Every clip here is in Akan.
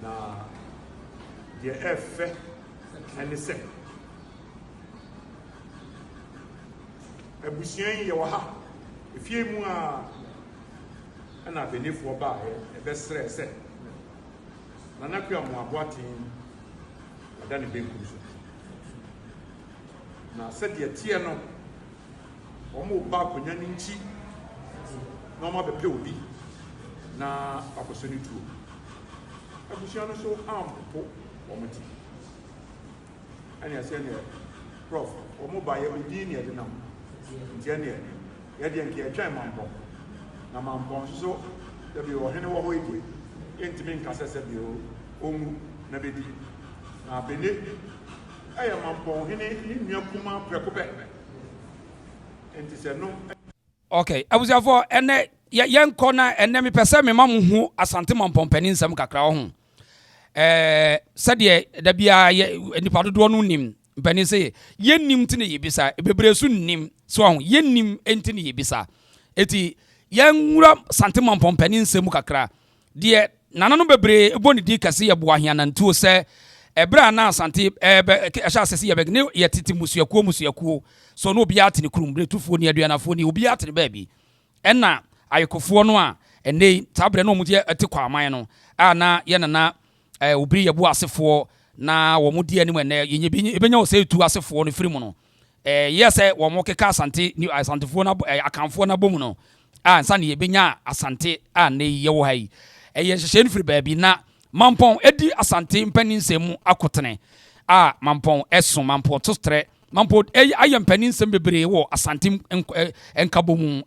na the F and the second. A bushing yawaha. If you mua and I believe for by a best stress. Nanakia Moabatin, than a big cruise. Now said the Tiano Omo back when you're in cheap. No more the POB. Na opportunity to. I was so armed for Omati. And I said, Prof, Omo by a Medina, the number. Jenny, Yadian Kia Mampong. Now Mampong, so there be a henna way into being Cassette, Omu, Nabidi. Now, Bene, I am Mampong, in your Kuma, Precope. And he said, no. Okay, I was for and young corner and then me person me mamu who Asante Mampong panin sam kakra ho. Said ye da bia ni pado do no nim panin say ye nim tine ye bisa bebre su nim so ho ye nim entine ye bisa. Eti yan wura Asante Mampong panin sam kakra de nana no bebre eboni di kase ye bo ahia nantuo se ebra na Asante ehya asese ye begne ye titi musuakuo so no obi ate ne kurum bretufuo ne aduanafo ne obi ate ne baabi enna ayekofo no a ene tabre no omuje ate kwaman no na ye nana obiri ye bo asefo na wo mo die anim ene yenye ebenya wo se tu asefo no firi mu no yese wo mo keka Asante ni Asantefo na akanfo na bomu no nsa ne ebenya Asante ne ye wo hai ye hyehye no firi baabi na Mampong edi Asante mpaninsemu akotene Mampong eso Mampong tostre Mampong ayem paninsem bebre wo Asante enkabomu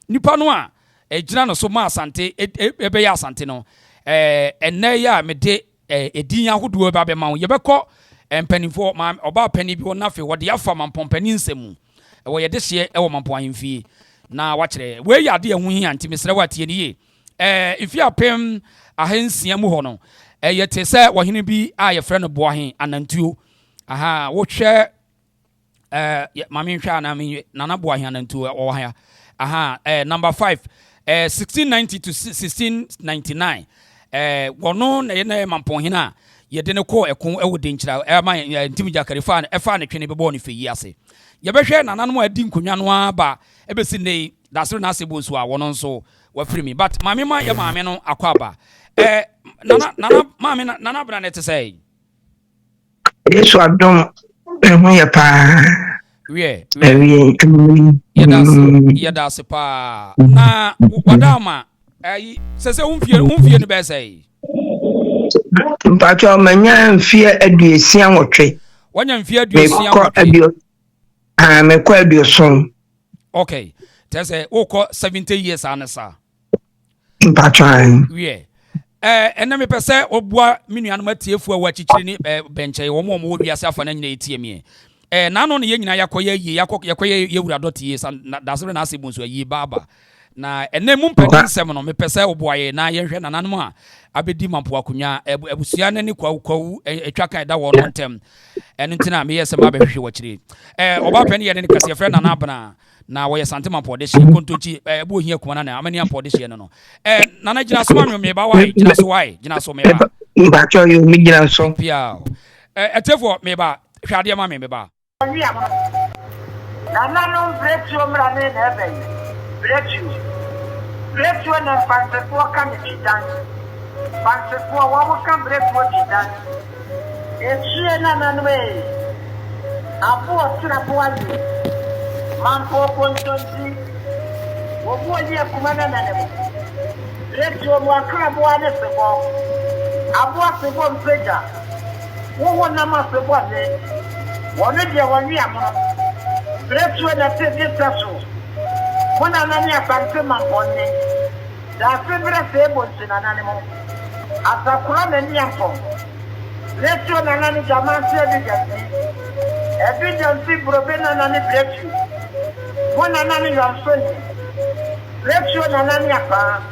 nipa no a ejina no so ma Asante ebe ya Asante no enne ya mede edin ahodo ba be ma ye bekọ mpanimfo ma Obaa panin bi wona fe wode afa Mampong paninsemu wo ye de hye wo Mampong Ahenfie na wa kire we ya de ehu hia ntimesere watie ni ye ifi apem Ahenfie mu ho no ye te se wo hene bi ye frɛ no boahen anantuo wo hwɛ mami hwa na mi nana boahen anantuo wo ha number 5 1690 to 1699 wono na ye na Mampong hena ye de ne ko ekon ewo de nkyira ma ntimi jakare fa ne twene bebo ne feyi ase ye behwe nananom adi nkonwa no aba ebesi nei dasere na asebo nso a wono nso wafiri mi but mami ma ye mami no akwaba nana mami nana bra ne tesai Yesu adom ehun ye pa we yeda se pa na wadama sese unfie ne be sai mpacho manya mfie aduesia wotwe wanya mfie aduesia wotwe mekọ aduoson okay tese woko 70 years anasa mpacho we enna me pese obua minuanum atiefu a wachichiri ni benche wo mo wiase afa na nyina etie me na no ne ye nyina yakoye yewura dotie dasere na asebun so yi baba na enne mu mpaninsem no me pese oboaye na ye hwe nananum a abedi Mampong akonya abusua ne kwawu etwa kan da wo no ntem eno ntina me yesem abehwe wachiri Obaa panin ye ne kase frɛ nana abana na wo ye Asante Mampong de hye kontochi ebo ohia kuma na amani Mampong de hye no nana gina so ma me ba wai gina so me ba mpacho yo mi gina so pia etefo me ba hwade ma me ba nana no breakthrough mrane na ebe breakthrough na Asantefo kan chidan Asantefo wa mo kan breakthrough chidan echie na nanwe apo tira boaji Mampong kontonji wo ye kuma na nanemo breakthrough mo akra boane sebo abo sebo mpeja wo na ma sebo ne wonu de woni amono breakthrough na te ditaso Mona nani Asante Mampong ne da febra sebo ntina nanemo asakura na ni Mampong breakthrough na nani jamanse evidence brobe na nani breakthrough Mona nani yamsoni breakthrough na nani apa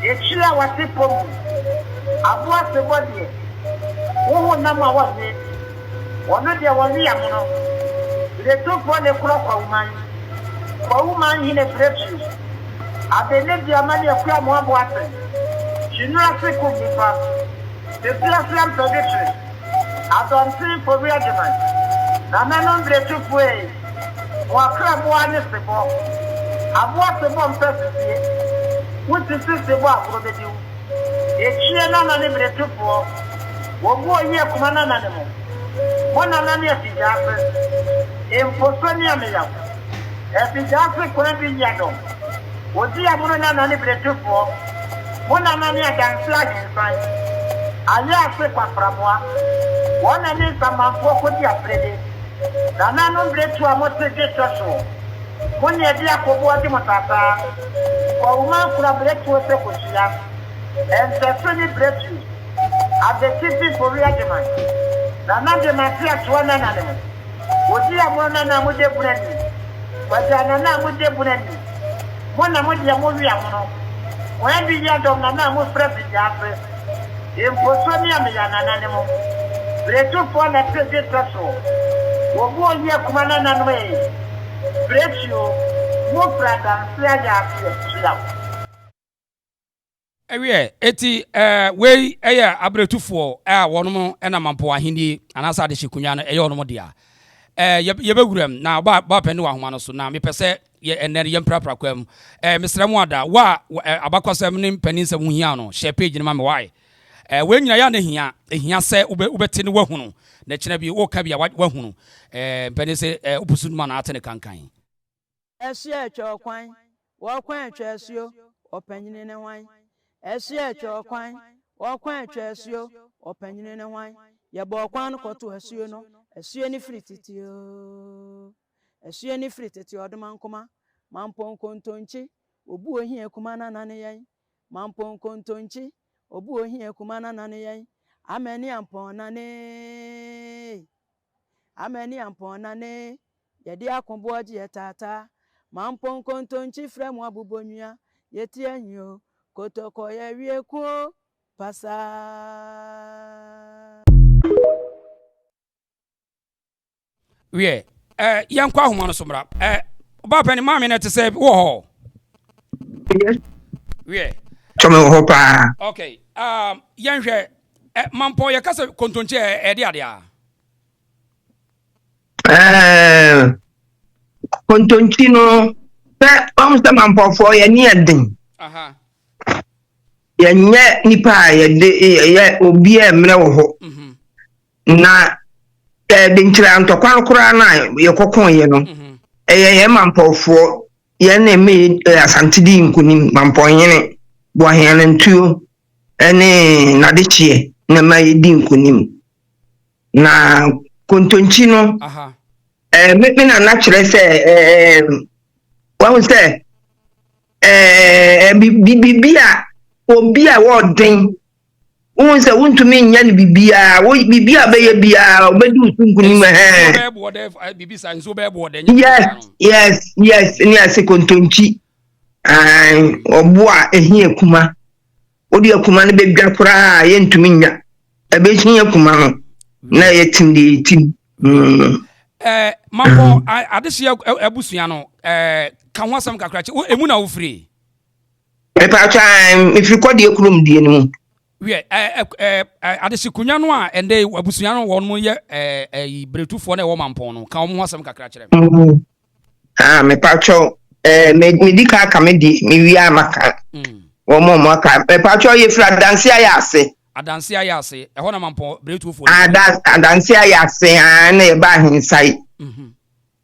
echia watipo abua sebodie wo na ma wone wono de woni amono le to fo ne kro kwa woman hine breakthrough abene di amani akwa mo abo ate chinua se ko bifa The Fiasian Purgatory, Asante for regimen. Nananon Bretu Way, Wakra Boanis the bomb. I bought the bomb person. What is this the bomb for the dew? A Chiana and Bretu for one more year, Kumana Animal. One anania Fijasis, in Posonia Milam. As Fijasis couldn't be Yadom. What the Amuna and Bretu for one anania dance like inside. Aya se kwaframwa wona ni samanfo ko dia prede na nanu bretu amote geto so moni e dia ko bo adi motata ko uma kura bretu se ko sia en se fini bretu abetifi for reageman na de matia tuana na ne odi amona na mu de bunani wajana na mu de bunani mona mu dia mu wi amono wen bi ya dom na mu frebi ya pre in Posonia Milananimo, Bretu for the President, Wobo ye Kumana Nanway, Bretu, Mufrada, Flaja, eti we eya abretu for wono ena mampo ahindi anasa de shikunya no eya ono dia yebegurem na ba pene wa homa no so na mepese ye enere ye mprapra kwam mesremu ada wa abakwasem ne mpaninsem hia no share page ne ma me why we nyina ya na hia se ubeti ne wahunu na kina bi wo ka bia wahunu mpani se opusu ma na atene kankan esi echo kwan wo kwan echo esio opanyine ne hwan esi echo kwan wo kwan echo esio opanyine ne hwan ye bo kwan koto esio no esio ni frititio esio ni frititi oduma nkoma Mampong kontonchi obu ohie kuma na nane yan Mampong kontonchi obu ohie kuma na nane yan ameni ampon nane yedi akonboji etata Mampong kontonchi fremu abubonua yeti anyo kotoko ye wieku pasa wie yankwa homa no somra Obaa panin ma me na te say wo ho Yes. wie Chome ho pa. Okay yanhwe Mampong ye kasa kontonche e de ade a Kontonchi no se Mampofo ye ni eden. aha Ye nye nipa ye obi e mre wo ho. Na de nchira ntokwan kura na ye kokon ye no. Ye Mampofo ye na me Asante di nkunim Mampong yene bo ahene ntuo ene nadechie na mai di nkunim na kontonchi no aha me na kire se wa say bibia obi a wo den won say wontumi nya ne bibia wo bibia be ye bia obedi nkunim bibisa nso be bo de yes ni ase kontonchi obo a ehie kuma odi akuma ne bedwa kura ye ntumi nya ebe hie kuma no na ye tim Mampong adesi abusua no kan wasam kakra che emu na wo free e pa time if you call the kurum die no wie adesi kunya no a ende abusua no won mo ye bretufo na wo Mampong no kan mo wasam kakra kire me pa cho me di ka me di me wi amaka wo mo aka me pa cho ye fra dance ayase adanse ayase ho na Mampong bretufo adanse ayase na e ba hinsai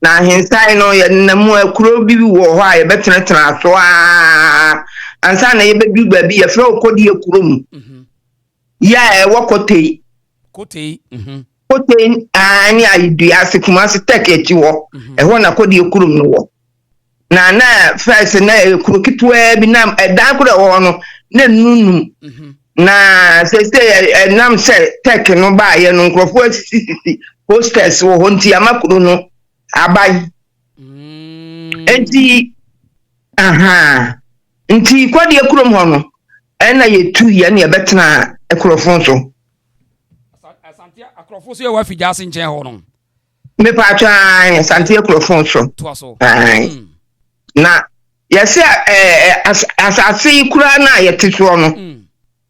na hinsai no ye na mu akuro bi wo ho a ye betenetena so ansa na ye bedu ba bi ye fra okodi akurum ya e wokote ani aidu ase kuma se tekechi wo e ho na kodi akurum no wo na first na akuro kitwa bi na dan kura wo no na nunum na se nam se tek no ba ye no nkrofo asisi hostess wo honti amakuru no abai enti nti kwadi akurum ho no na ye tu ye na ye betena akurofo so Asante akrofo so ye wa fijase nchen ho no me pa twa Asante akurofo so to so na yesi asase kura na ye tiso no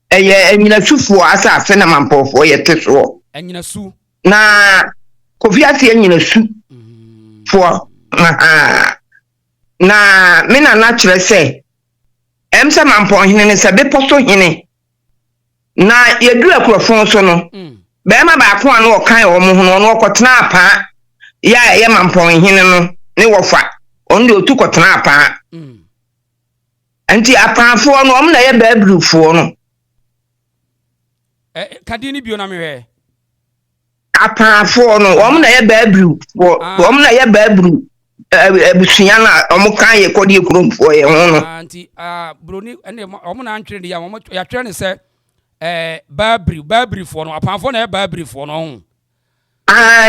enyina sufo asase na mampofo yete so enyina su na kofi ase enyina su fo na me na kire se emse mampon hene ne se be poso hene na yedu akurofon so no be ma ba ko anu okan wo mo ho no okotena apa ya mampon hene no ne wofa on de otu kotena apa anti apafo no om na ye babrufo no kadini bio na mehwe apafo no om na ye babrufo om na ye babru ebusuya na om kan ye kodi ekuromfo ye ho no anti broni ene om na antwere de ya om ya twere ne se babrifo no apafo na ye babrifo no ho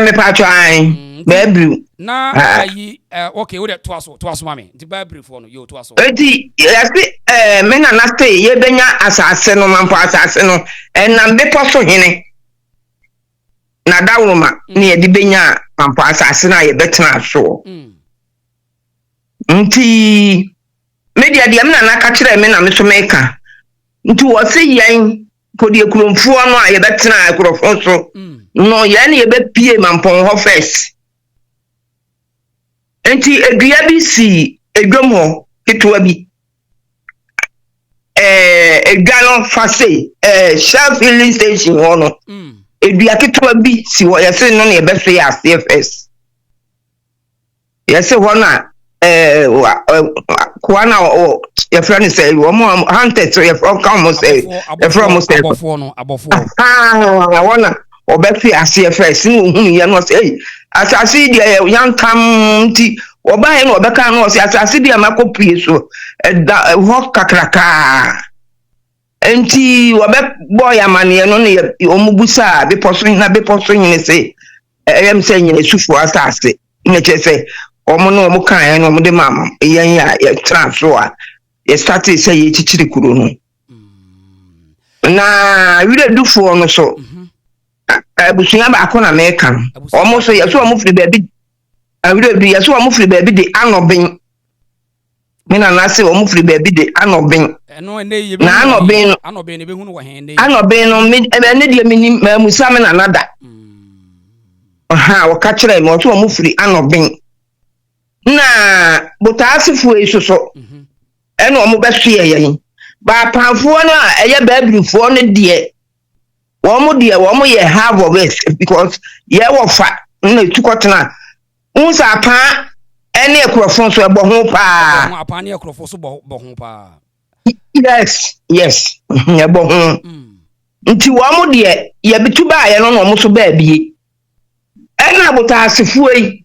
me patcho ai babru na ayi okay we to aso mame the babrifo no yo to aso eti yasi me na stay ye benya asase no mampo asase no na be poso hene na dawuma ne ye di benya mampo asase na ye betena so nti media dia me na ka kire me na me so meka nti wo se yan podi ekuromfuo no a ye betena ekurofo so no ye ne ye be pie mampon ho first nti edua bi si edwom ho ketwa bi edwano fase shelf filling station ho no edua ketwa bi si wo ye se no ne ye be so ya CFS ye se ho na kwana o ye friend say wo mo hunted so ye from come say ye from say abofo wona obefi CFS ni ohunu ye no say asasi dia yankam ti oba he no obeka no say asasi dia makopie so ho kakraka enti obe boy amane no ne omubusa be poso nyine say em say nyine sufu asase ne chese omo no omo kan no omo de mama yen ya transfer a ye start say ye chichiri kuro no na wire dufo no so abusunya ba akona meka omo so yeso omo firi baby awire du yeso omo firi baby de anoben me na say omo firi baby de anoben eno ene ye na anoben ne be hunu wo hen ne anoben no me ne de mini musa me na nada wo ka kire me so omo firi anoben na botaasifu esoso eno omo be hwe ye ba panfo no eye babrifo no de womo ye have of it because ye wo fa na tukotena unsa pa ene ekrofon so ebo ho pa apa ne ekrofon so bo ho pa yes ebo ho nti womo de ye bitu ba ye no womo so ba bie ena botaasifu yi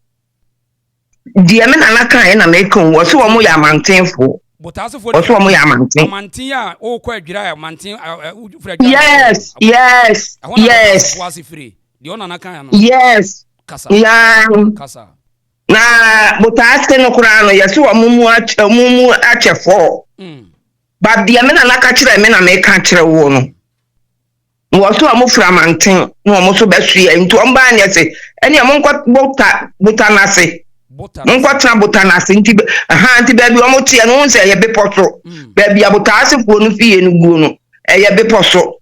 de me na kan na me kan wo so womo ya mantenfo botaasifo oso mo ya mantin a o kwa adwira ya mantin yes wasifiri de ona na kan no yes kasa na botaasike no kura no yeso omumu achefo ba de me na ka kire me na me ka kire wo no wo so mo fra mantin no mo so besua nti o mba ne se ene mo nkwa bota na se Nkwatra botanasi nti nti baby omo tie no nse ye bepoto baby abotasefo no fie no guo no ye bepoto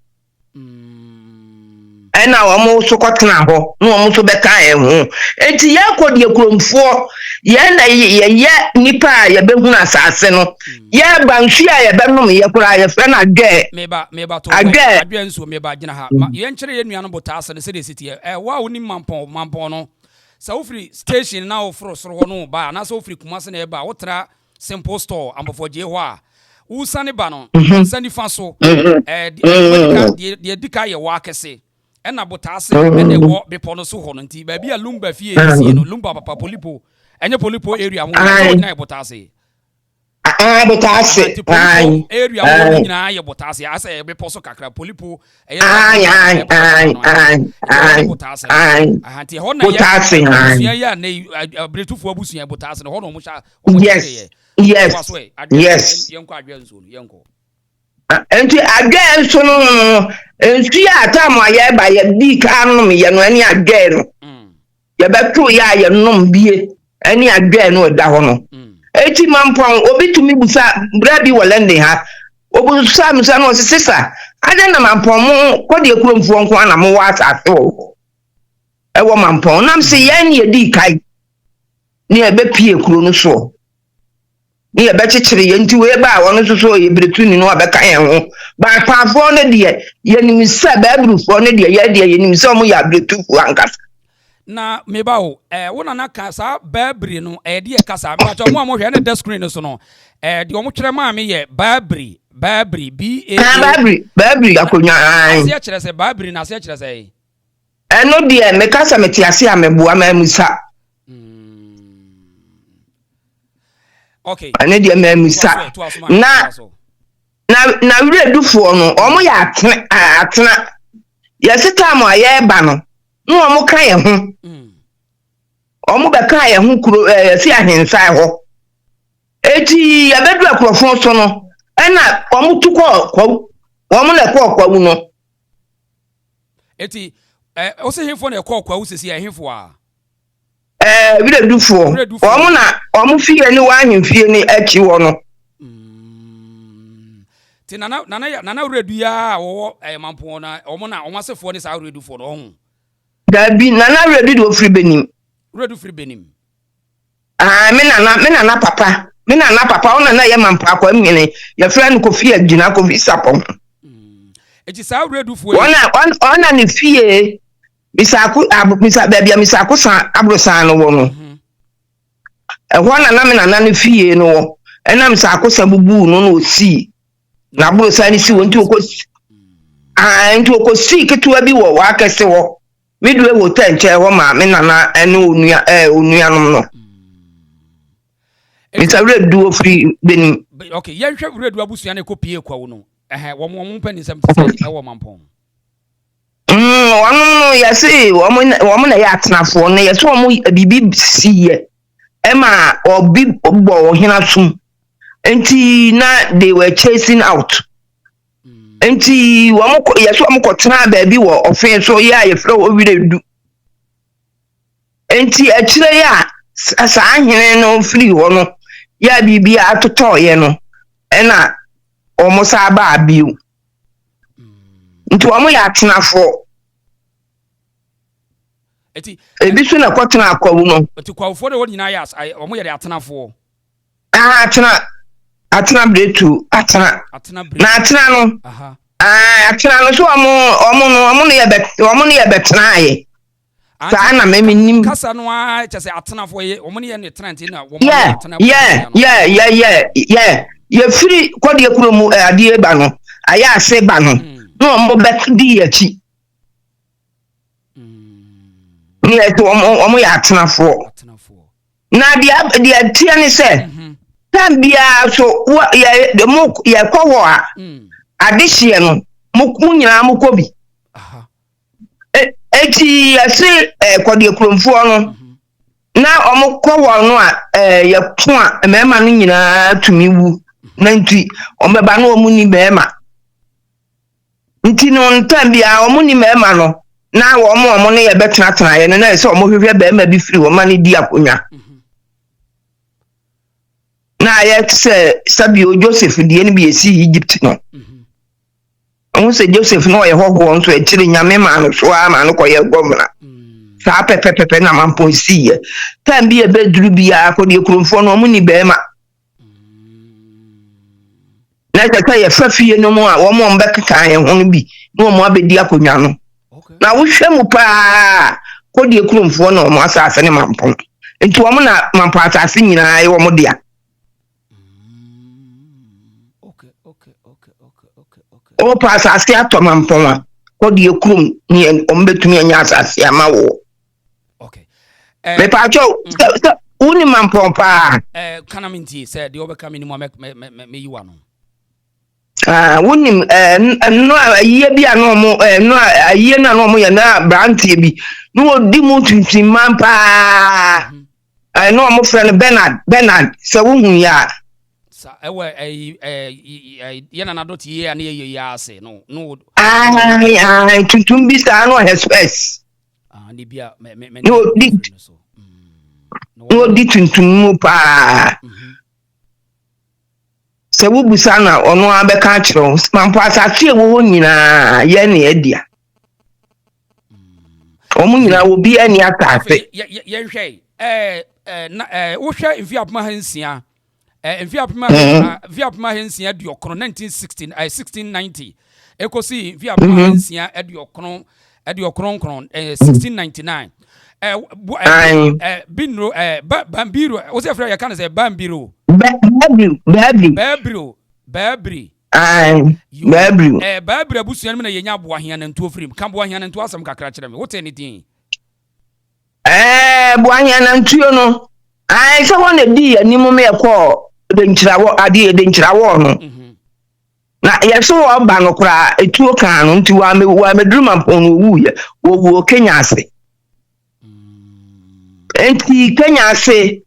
ena omo so kotena ho no omo so beka e ho enti ye kodi ekromfo ye na ye nipa ye behunu asase no ye banhwi a ye benom ye kura ye fe na ge meba to adwenso meba gina ha ye nkyere ye nua no botase ne se de sitie wa woni mampon no sa ofri station na ofro soro ho no ba na sa ofri kumase na e ba wotra simple store ambofoje ho a usane ba no sani fa so de dika ye wa kese e na botase e na wo bepo no so ho no nti ba bia lumba fie sie no lumba papa polipo enye polipo area ho na botase botase area mo nyina ye botase asa e bepo so kakra polipo botase ahanti ho na ya ya na bretufo abusuya botase no ho no mo sha yes yenko adwenso yenko enti adwenso no enti atamu aye ba ye di kanum ye no ani adwen no ye beto ya ye nom bie ani adwen no da ho no eti mampon obi tumi busa bra bi wolende ha obusa msa no sisa Ada na Mampong ko de kuromfo nko na mo wa asase wo. E wo Mampong nam se yan ye di kai. Ni e be pie kuro no so. Ni e be chechire ye nti we ba wono so ye bretu ni no abeka yen ho. Ba pafo no de ye nim se ba brufo no de ye de ye nim se mo ya bretu fu ankasa. Na me ba o wona na ka sa babri no de e kasa ma cho mo hwe na the screen so no de o mo twere ma me ye babri babri babri akonya ai ase kire se babri na ase kire se eno de me kasa meti ase ameboa ma musa okay ane de ma musa na wure dufo no omo ya atena yesi time aye ba no no omo kan ye ho omo be kan ye ho kuro si Ahenfie ho eti ya bedu akrofo so no ena omo tukọ omo na kwa no eti o se hemfo na kwa wu sesi Ahenfo a wire dufo omo fie ni wa Ahenfie ni achi wo no ti nana redu ya wo Mampong na omo asefo ni sa redu fo no ho Dabi nana redu do free benim me nana papa ona na ye Mampong akwa mene ye fra no kofi agina kofi sapom eji sa redu fo ona ni fie misa bebia misako san abrosan no wo no na me nana ni fie no wo ena misako san bubu no osi na abrosan ni si wo nti okosi ketua bi wo wa kese wo midwe wo tenche wo ma me nana ene onua no misa redu ofri benim okay ye hwe redu abusua na kopie kwa wo no wo mo pani sam tse wo Mampong no yesi wo mo na ya atenafo no yesi wo mo bibi siye ema obi gbo hina sum enti na they were chasing out enti wo mo yesi wo mo kotena ba bi wo ofen so ya ye fra wo wiredu enti akire ya asa ahene no free wo no ya bibi atoto ye no ena omo sa ba abiu nti omo ya atenafo eti ebi so na kwatena akwawu no eti kwawfo de woni na ya omo ye de atenafo atena bretu atena na atena no atena no so omo no ye betena ye sa na me nim kasa no a chese atenafo ye omo ne ne tenant na wo ye free kwade ekuro mu ade ba no aya ase ba no no omo bet di yachi ni eto omo ya atenafo na dia tia ni se tambia so ye kwawo a adehye no mu nyina mu kobi eti ase kwade ekuromfo no na omo kwawo no a ye ko a mema no nyina tumi wu na nti omeba no omu ni mema nti no ntambia omu ni mema no na omo no ye betena ye no na se omo hwehwe bema bi firi wo ma ni di akonya na ye se sabio Joseph die ni bi esi Egypt no on se Joseph no ye hoho nso e kire nyame ma no so a ma no koye governor sa pepepepe na Mampong si ye tambia be duru bia ko de kuromfo no omu ni bema na tata ye fafie no mu a wo mo mbekeka ye ho no bi no mo abedi akonya no na wo hwe mu pa ko de kuromfo no mo asase ne Mampong enti wo mo na Mampong asase nyina ye wo mo dia o pa asase ato Mampong ko de kurom ni ombetumi anya asase ama wo okay me pa cho uni Mampong pa kana minti se de obeka minimum me yiwa no wonim no aye bia no mo no aye na no mo ye na brantie bi no odi mu tuntin man pa no mo friend Bernard se wo hu ya sa ewe ye na dot ye na ye ya ase no tuntum bi sa no express ni bia no di tuntum mu pa se wo busa na ono abeka kiro mampo asase wo nyina ye ne edia omu nyina wo bi ani atase ye hwe wo hwe mfi apma hansia mfi apma hansia di okro 1916 1690 ekosi mfi apma hansia edi okro 1699 binro bambiro wo se fra ya kan say bambiro babri babri abusuan me na yenya aboahia na ntu ofrim kan boahia na ntu asem kakra kire me wo te ni din boahia na ntuo no se won di animu me ko de nchirawo ade de nchirawo no na yeso wo ba no kra etuo kan no nti wa me duru Mampong wu ye wo Kenya ase enti Kenya ase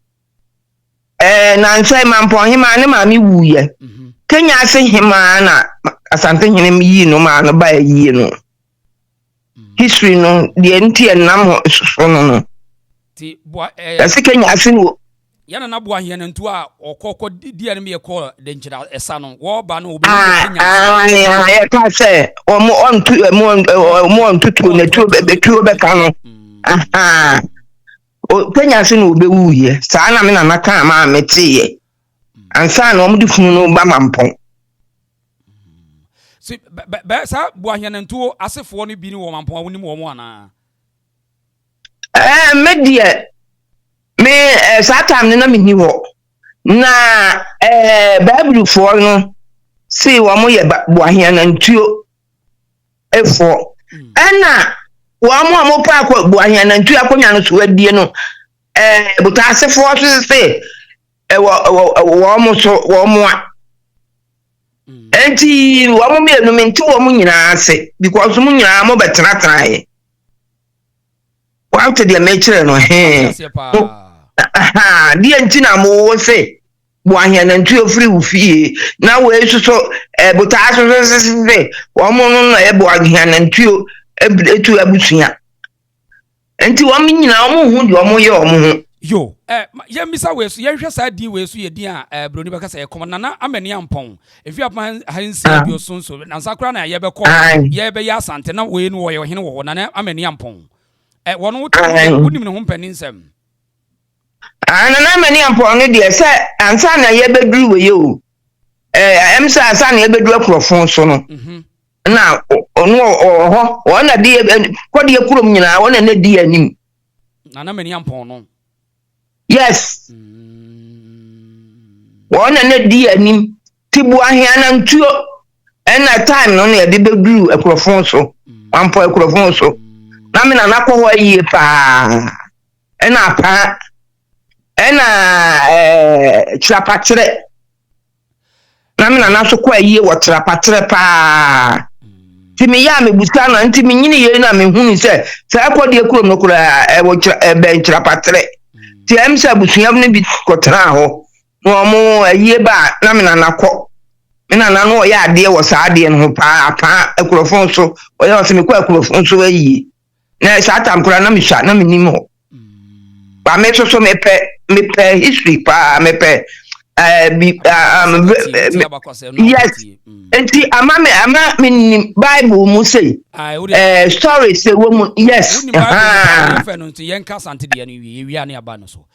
na nsai Mampong hima ne ma mi wu ye Kenya ase hima na Asante hene mi yi no ma no ba yi no history no de enti enam so no ti bo ase Kenya ase no yana na bo ahia ntu a okoko di ane me call de nchira esa no wo ba no obi Kenya ya ka se omo ontutu na tuo be ka no Kenya ase no be wu ye sa na me na naka ma metiye ansa na omo di funu no ba Mampong si sa bo ahia ntu asefo no bi ni wo Mampong awoni mo mo ana media me satam na me ni wo na Bible for no see wo mo ye bo ahia ntuo efo ana wo mo pa kwa bo ahia ntuo akonya no so adie no buta asefo so se wo mo so wo mo enti wo mo me no me nti wo mo nyina ase because mo nyina mo betratra ye wa to the nature no dia ntina mo se bo ahia na ntu ofri ufie na we so buta so se wo mo no e bo ahia na ntu etu abusuya enti wo mi nyina wo hu di wo mo ye wo hu yo ye misa we so ye hwe sa di we so ye di a broni beka sa ye kom na amani ampon efi apa hansi bi osonso na sakra na ye be ko ye be ya Asante na we no wo ye hene wo na amani ampon wono wonim ne ho mpanin nsem na mani Ampong no de se ansa na ye beduru we ye o emsa ansa na ye beduru akrofon so no na ono ho wona de ko de kurom nyina wona na di anim na mani Ampong no yes wona na di anim tibu ahia na ntuo na time no na de beduru akrofon so Mampong akrofon so na me na nakọ ho yie pa na pa na trapatre na me na so kwa yie wo trapatre pa ti me ya me busa na nti me nyine ye na me hunu se akọ de kurom no kura wo ben trapatre ti em se busuam ne bi kotra ho no mo yie ba na me na nakọ me na no ya ade wo sa ade no pa akrofon so o ya se me kwa akrofon so yie na satam kura na mi sha na mi nimo ba me so me pe history pa me pe yes enti ama me Bible mu say story say wo yes fa no nti yen ka Asante de no wi ani aba no so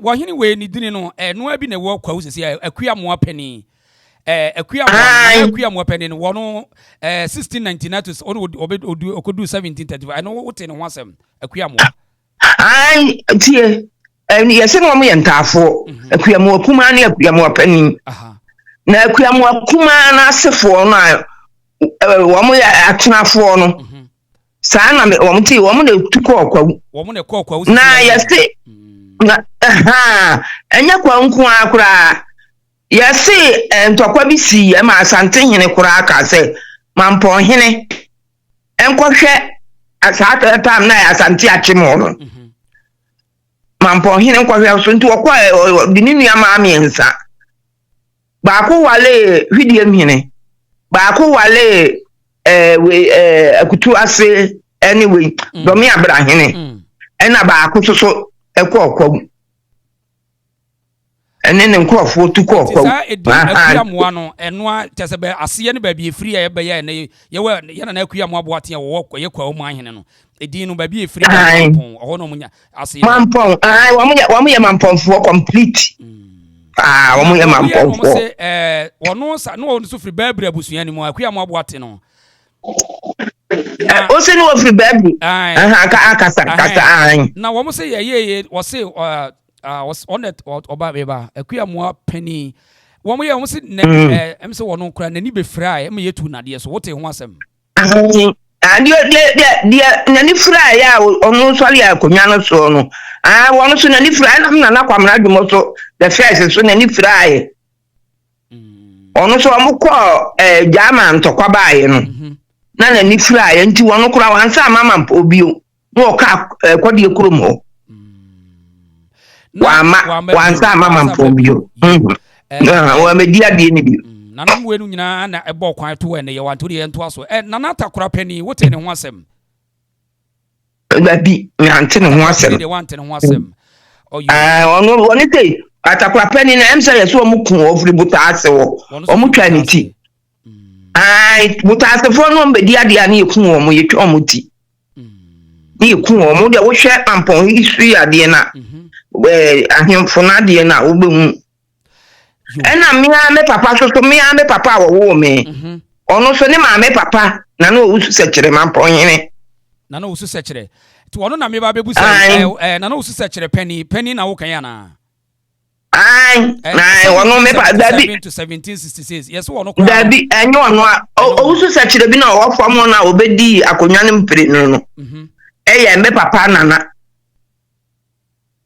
wo hene we ni dini no no abi na wo kwa usisi akua mo panin akua mo panin wono 1699 to okodu 1735 I know what in one sem akua mo ai tie yesi no mo yentafo akua mo kuma na akua mo panin na akua mo kuma na asefo no wo mo ya atenafo no saa na wo mo tie wo mo na tukọ kwa na yesi na enya kwa nko akura yesi ntokwa bi si ma Asante hene kura aka se Mampong hene enkohwe asata tam na Asante achimo no Mampong hene enkohwe so nti okwa dininu ama amiensa ba ko wale hwidie hene ba ko wale akutu ase anyway domi abra hene ena ba ko so ekọ ene ne nkrofo tu ko kwa sa edi akuamoa no eno a tese be ase ne ba bi efiri ya be ya ne ye na akuamoa bo aten wo ye kwa mu ahene no edi no ba bi efiri Mampong ho no munya ase Mampong wa mu ye Mampong fo complete wa mu ye Mampong fo wono sa no wono so firi babra busua ni mu akuamoa bo aten no o se no firi babra kasa na wo mo se ye wo se was on it Obaa beba akuamoa panin wo mo ye wo se em se wono kra nani be fra em ye tu nade so wote ho asem dia nani fra ya onu so ya akonwa no so no wono so nani fra na kwamra dwumo so the first so nani fra ye onu so mo ko jama ntokwa baaye no na nani fra ye nti wono kra wansa mama obio no ka kwade kurom ho wansa mama mpobio wa media die ni bio nana mwenu nyina na ebo kwan to ene ye wanto de ento aso nana takora pani wote ne ho asem babi me ante ne ho asem de wante ne ho asem woni te atakora pani na emsa ye so mu kun ofri butaase wo omu twa ni ti butaase fo no mbedi ade ani ekun wo mu ye twa omu ti ni ekun wo mu de wo hwe Mampong history ade na Ahenfie na de na obehu ena me papa so me papa wo me ono so ne ma me papa na no usu sekere Mampong hene na no usu sekere to ono na me ba bebusa na no usu sekere pani na wo kan ya na ono me pa dabi to 1766 yes ono ko dabi enyo ono usu sekere bi na wo fam na obedi akonwa ne mpire no me papa nana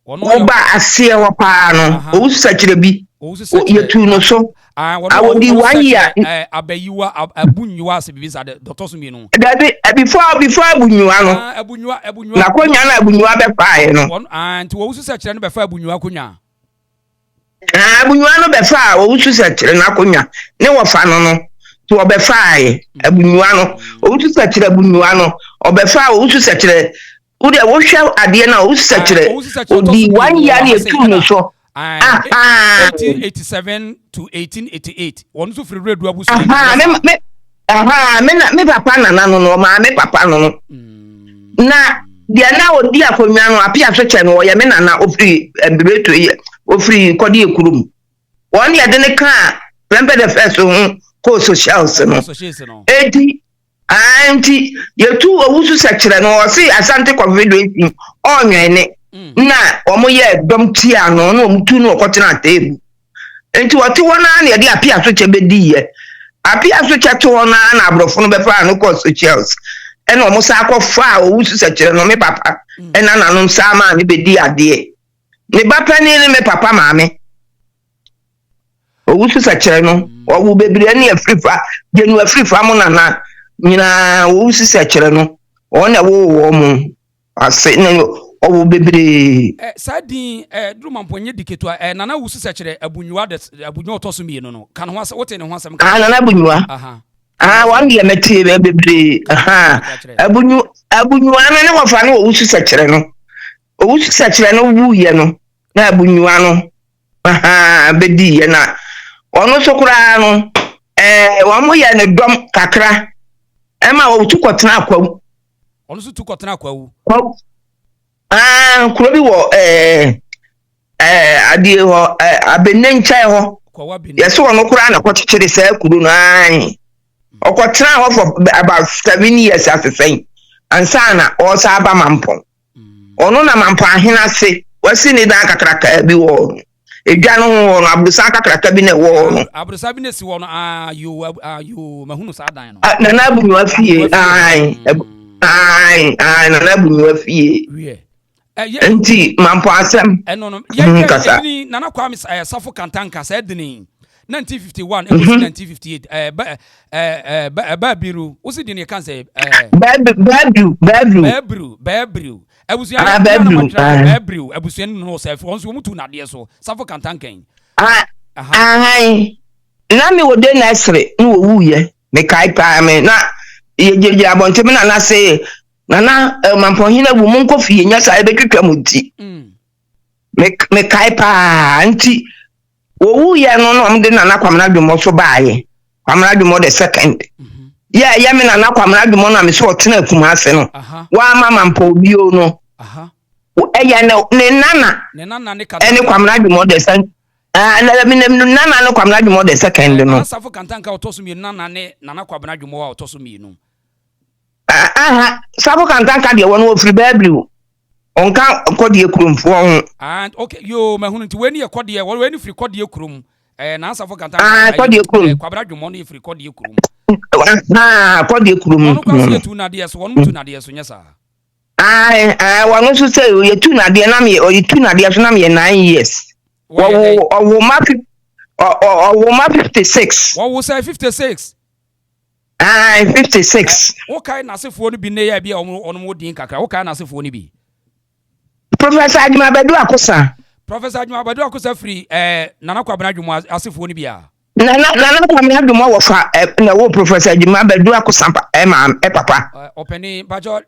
Oba ase wo pa no usu sekere bi yetu no so awodi 1 year abayiwa abunyiwa se bibisa de doctor so mi no dabi before abunyiwa no abunyiwa na konya na abunyiwa be faaye no nti wo usu sekere no be fa abunyiwa konya abunyiwa no be fa wo usu sekere na konya ne wo fa no to wo be faaye abunyiwa no wo usu sekere abunyiwa no wo be fa wo usu sekere wo de wo hwa ade na wo usu sekere odi 1 year na etu no so 1887 to 1888 one so free redu abusu me papa nana no ma me papa no na dia na odi akonwa no apia so che no ye me nana ofri bebeto ye ofri kodi ekurum won ye de ne kan remember the first ko socials no edi anti ye tu owusu sekere no o si Asante covid-19 onwene na omo ye dom tia no no mutu no okotena tebu enti wati wona na de apia so che bedi ye apia so che to wona na abrofo no be fa no ko socials ena omo sa akọfa owusu sekere no me papa ena nanom sa ma me bedi ade ne ba pani ne me papa maame owusu sekere no owu bebre ne afrifa genu afrifa mo nana nyina owusu sekere no wona wo mo ase ne owo bebre sadin dru Mampong nye diketo nana wusu sekere abunyiwa otoso mi no kan ho ase wote ne ho asem kan nana abunyiwa wan dia meti bebre abunyiwa ne wo fa no wusu sekere no owusu sekere no wuye no na abunyiwa no bedi ye na ono sokura no wa mo ye ne dom kakra ema wo tu kotena akwawu ono so tu kotena akwawu kuro bi wo adi ho abenenchai ho yeso wono kura na kwotchire sa kuro no okotena ho for about 7 years asesen ansana o sa aba Mampong ono na Mampong ahena se wasi ni dan kakraka bi wo edwa no ho abrusa kakraka bi na wo no abrusa bi na si wo no you mahunu sa dan no na abunwa fie na abunwa fie enti Mampong asem no ye nana kwame safo kantanka sa edini 1951 1958 babiru usi dini kan say babiru abusuan babiru abusuan no self onso mutu na de so safo kantankan na mi wode na esre no wuye me kai pa me na ye abonte me na say nana Mampong hina bu mun ko fie nya sa e betwetwa muti me kai pa anti Owu ye no am de Nana Kwamna Dwumo so baaye. Kwamna Dwumo the second. Yeah, me Nana Kwamna Dwumo na me so otena Kumase no. Wa ma Mampong Obaa no. Eya ne nana ne Kwamna Dwumo the second. Na me nana no Kwamna Dwumo the second no. Asafo kantanka otoso mi nana ne Nana Kwamna Dwumo wa otoso mi no. Safo kantanka de won ofri Bible. Onka kodie kurumfo ho. And okay yo mahunu nti weni kodie weni free kodie kurum. Na asafo kantanka kodie kurum. Kwamna Dwumo no free kodie kurum. Kodie kurum. Ono kwase tu na de so wonu tu na de so nyesa. Wanu so say you tu na de na me o tu na de so na me 9 years. Wo ma 56. Wo say 56. 56. Okay na asefo no bi ne ya bia ono mo din kakra. Okay na asefo no bi. Professor Adwuma Badu Akosa. Professor Adwuma Badu Akosa free Nana Kwamna Dwumo asefo no bia. Nana Kwamna Dwumo wo fa na wo Professor Adwuma Badu Akosa papa. Openi bajo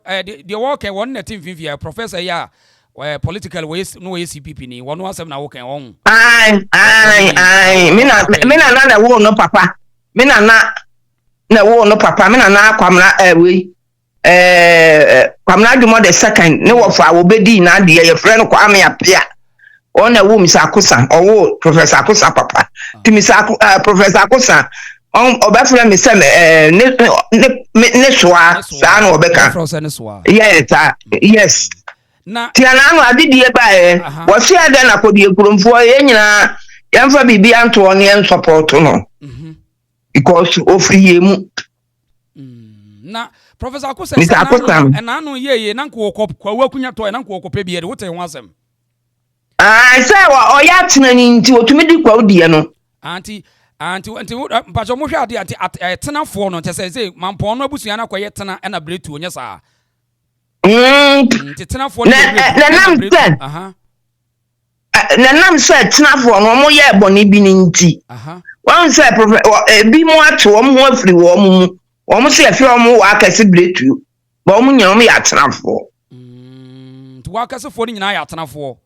the work won net vivia professor ya political ways no CPP ni wonu asem na wo kan won. Me na wo no papa. Me na wo no papa. Me na Kwamna we Kwamna Dwumo the second ne wo fa wo bedi na de ye friend ko ame apia. Ona wo Mr. Akosa owo Professor Akosa papa. Ti Mr. Professor Akosa obafra me say ne soa sa na obeka. Yes. Na ti ana no adidie ba wo fi ada na kodie kurumfo ye nyina yamfa bibi anto on ye support no. Because ofri mu. Na Professor Akosa na no ye na nko kwa wakunya to na nko pe biere wote ho asem. Say wa oya tena ni nti otumi di kwa odie no. Anti mpacho mo hwe ade anti tenafo no say Mampong no abusu na kwaye tena na bretu onye saa. Nti tenafo no na nam say tenafo no mo ye boni bi ni nti. Wan say bi mo ato mo afiri wo mo mu say afi mo wa akase bretu ba mo nya mo ya tenafo. Nti wa akase fo ni nyina ya tenafo.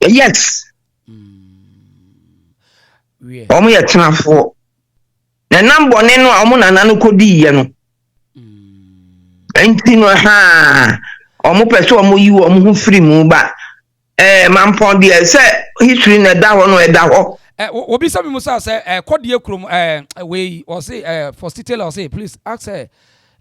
Yes. Omo ye tenafo. Na nambo ne no omo nana no kodi ye no. Enti no omo pese omo yi omo hu free mu ba. Mampong de say history na da ho no e da ho. Obi sabi musa say kodi ekrum we or say for detail or say please ask her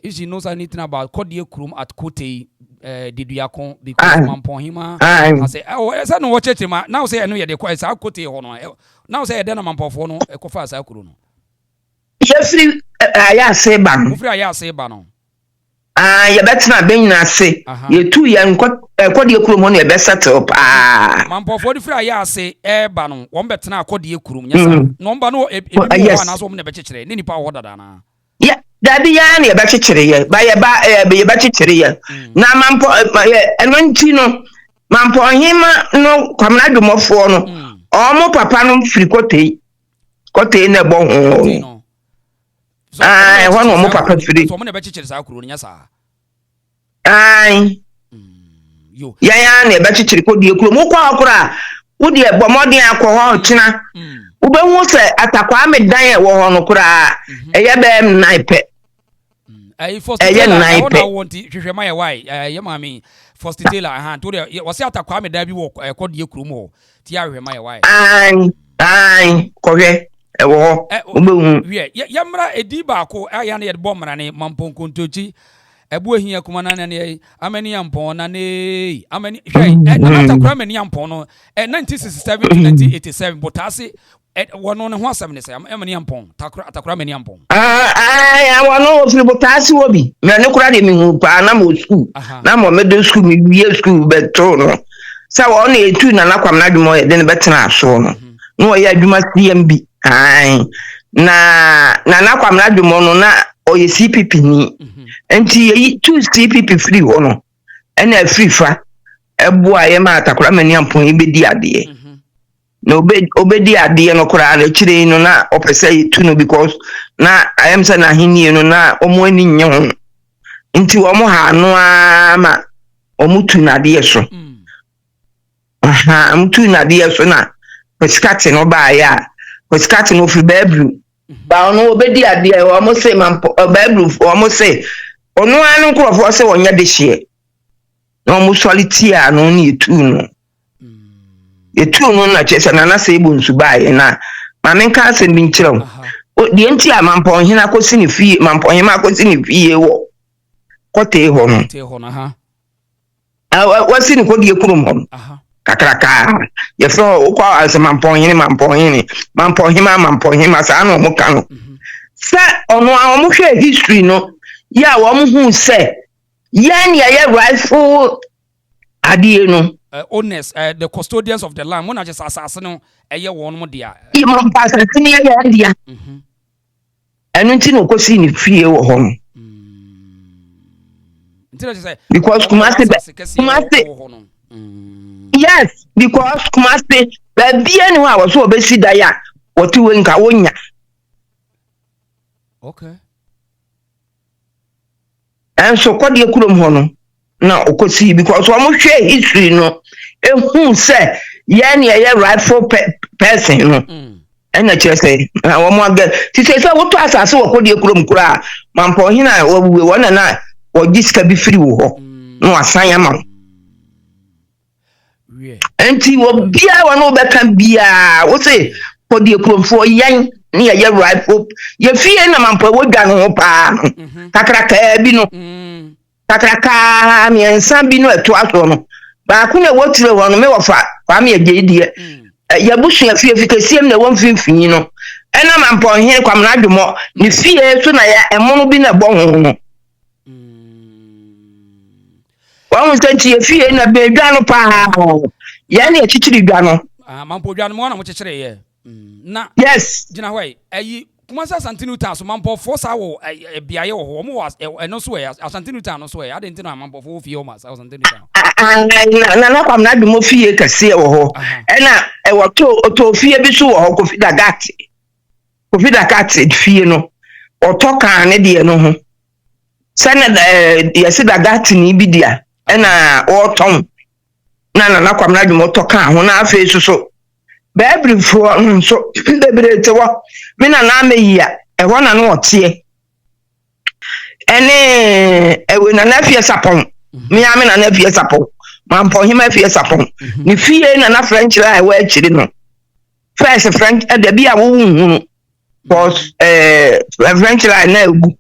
if she knows anything about kodi ekrum at Kote Diduakon because Mampong hima I say say no watch it ma now say no ye de kwa say Kote ho no now say de na Mampong fo no e ko fa say akuru no ye free aya say ba no free aya say ba no ye betina ben na say ye tu ye kodi ekuru mo no ye be settle pa Mampong fo di free aya say e ba no wo betina kodi ekuru nyesa no mba no ebi wo na so mo ne be kekere ni nipa ho dada na Dabi ya ne ba kekere ye ba ye ba kekere ye na Mampong eno nti no Mampong hima no Kwamna Dwumo fo no omo papa no free Kote na bo ho won omo papa free so mo ne be kekere sa akuru nya sa yo ya ne ba kekere kodi ekuru mo kwa akura wo de bomodin akọ ho kina ube hu se atakwa amedan wo ho no kura eye be naipe first detail I want hwehwe my why ye mami first detail to the wo se atakwa amedan bi wo kodi ekuru mo ti ya hwehwe my why kohwe wo ube hu ye mra edi ba ko ya na ye bo mra ne Mampong kontochi ebu ehia kuma na ne amani Yampong na ne amani hwai na atakwa amani Yampong no 1967 to 1987 but ase wono ne ho asem ne say amani Yampong atakwa amani Yampong wono ofiri botasi obi me ne kura de mi hu pa na mo school na mo middle school mi wie school beto no sa wo na etu na Kwamna Dwumo ye de ne betena aso no ye adwuma CMB na Kwamna Dwumo no na oye CPP ni enti ye two CPP free wono ena free fa ebo aye ma atakwa amani Yampong ibedi ade na obedi ade no kura na chire no na opese tu no because na I am say na hini no na omo ani nye ho nti omo ha no ama omo tu na ade so mutu na ade so na Kosikati no ba ya kosikati no fi Bible ba ono obedi ade e o mo say Bible o mo say ono anu nkrofo say wonya de hye no mo soliti a no ni etu no na chese na say bu nsu ba ye na ma men ka se bi nkyerɛw o de enti a Mampong hina kosi ni fie Mampong hina kosi ni fie wo kote ho no ha wasi ni kodi ekurum ho kakraka ye fro ukwa as Mampong hima sa no mo ka no sa ono a mo hwe history no ya wo mo hu se yan ye rightful adie no owners the custodians of the land mona just asase no eye won mo dia e mo pasa tini ye dia enu nti no kosi ni fie wo ho no because Kumasi yes because Kumasi be any wa was so obesi da ya woti we nka wonya okay and so kodi ekurom ho no na okosi because wo mo hwe history no ehun say ye na ye rightful person no ena chese na wo mo aga ti say wo to asase wo kodi ekurom kura Mampong hina wo buwe wona na wo giska bi free wo ho no asan ya ma enti wo bia wo no beka bia wo say kodi ekurom fo yan ni ye rightful ye fie na Mampong wo dwa no pa kakraka bi no kakraka miensa bi no eto aso no ba ku na wotire wo no me wo fa kwa me agyeidie ya busu fie fikasiem na wo mfimfini no ena Mampong hie kwa na adwemo ni fie so na ya emono bi na bo ho no wa ntanti ye fie na be dwa no pa ya na echichiri dwa no Mampong dwa no mo na mo chechire ye na yes gina hwai ayi Kumasi Asante Nutan so Mampong fo sa wo biaye wo mo was eno so ya Asante Nutan no so ya ade ntina Mampong fo fie o ma Asante Nutan na kwam na dwemo fie kase wo ho ena e wo to fie bi so wo ho Kofi Dagati fie no otoka ne de no ho sana yesi Dagati ni bi dia ena otom na kwam na dwemo toka ho na afa so Bible for so bebre tewo me na meya e ho na no otie ene ewe na fie sapon me ya me na fie sapon Mampong hima fie sapon ni fie na French la e wa chiri no first French de bia wo hu because French la na egu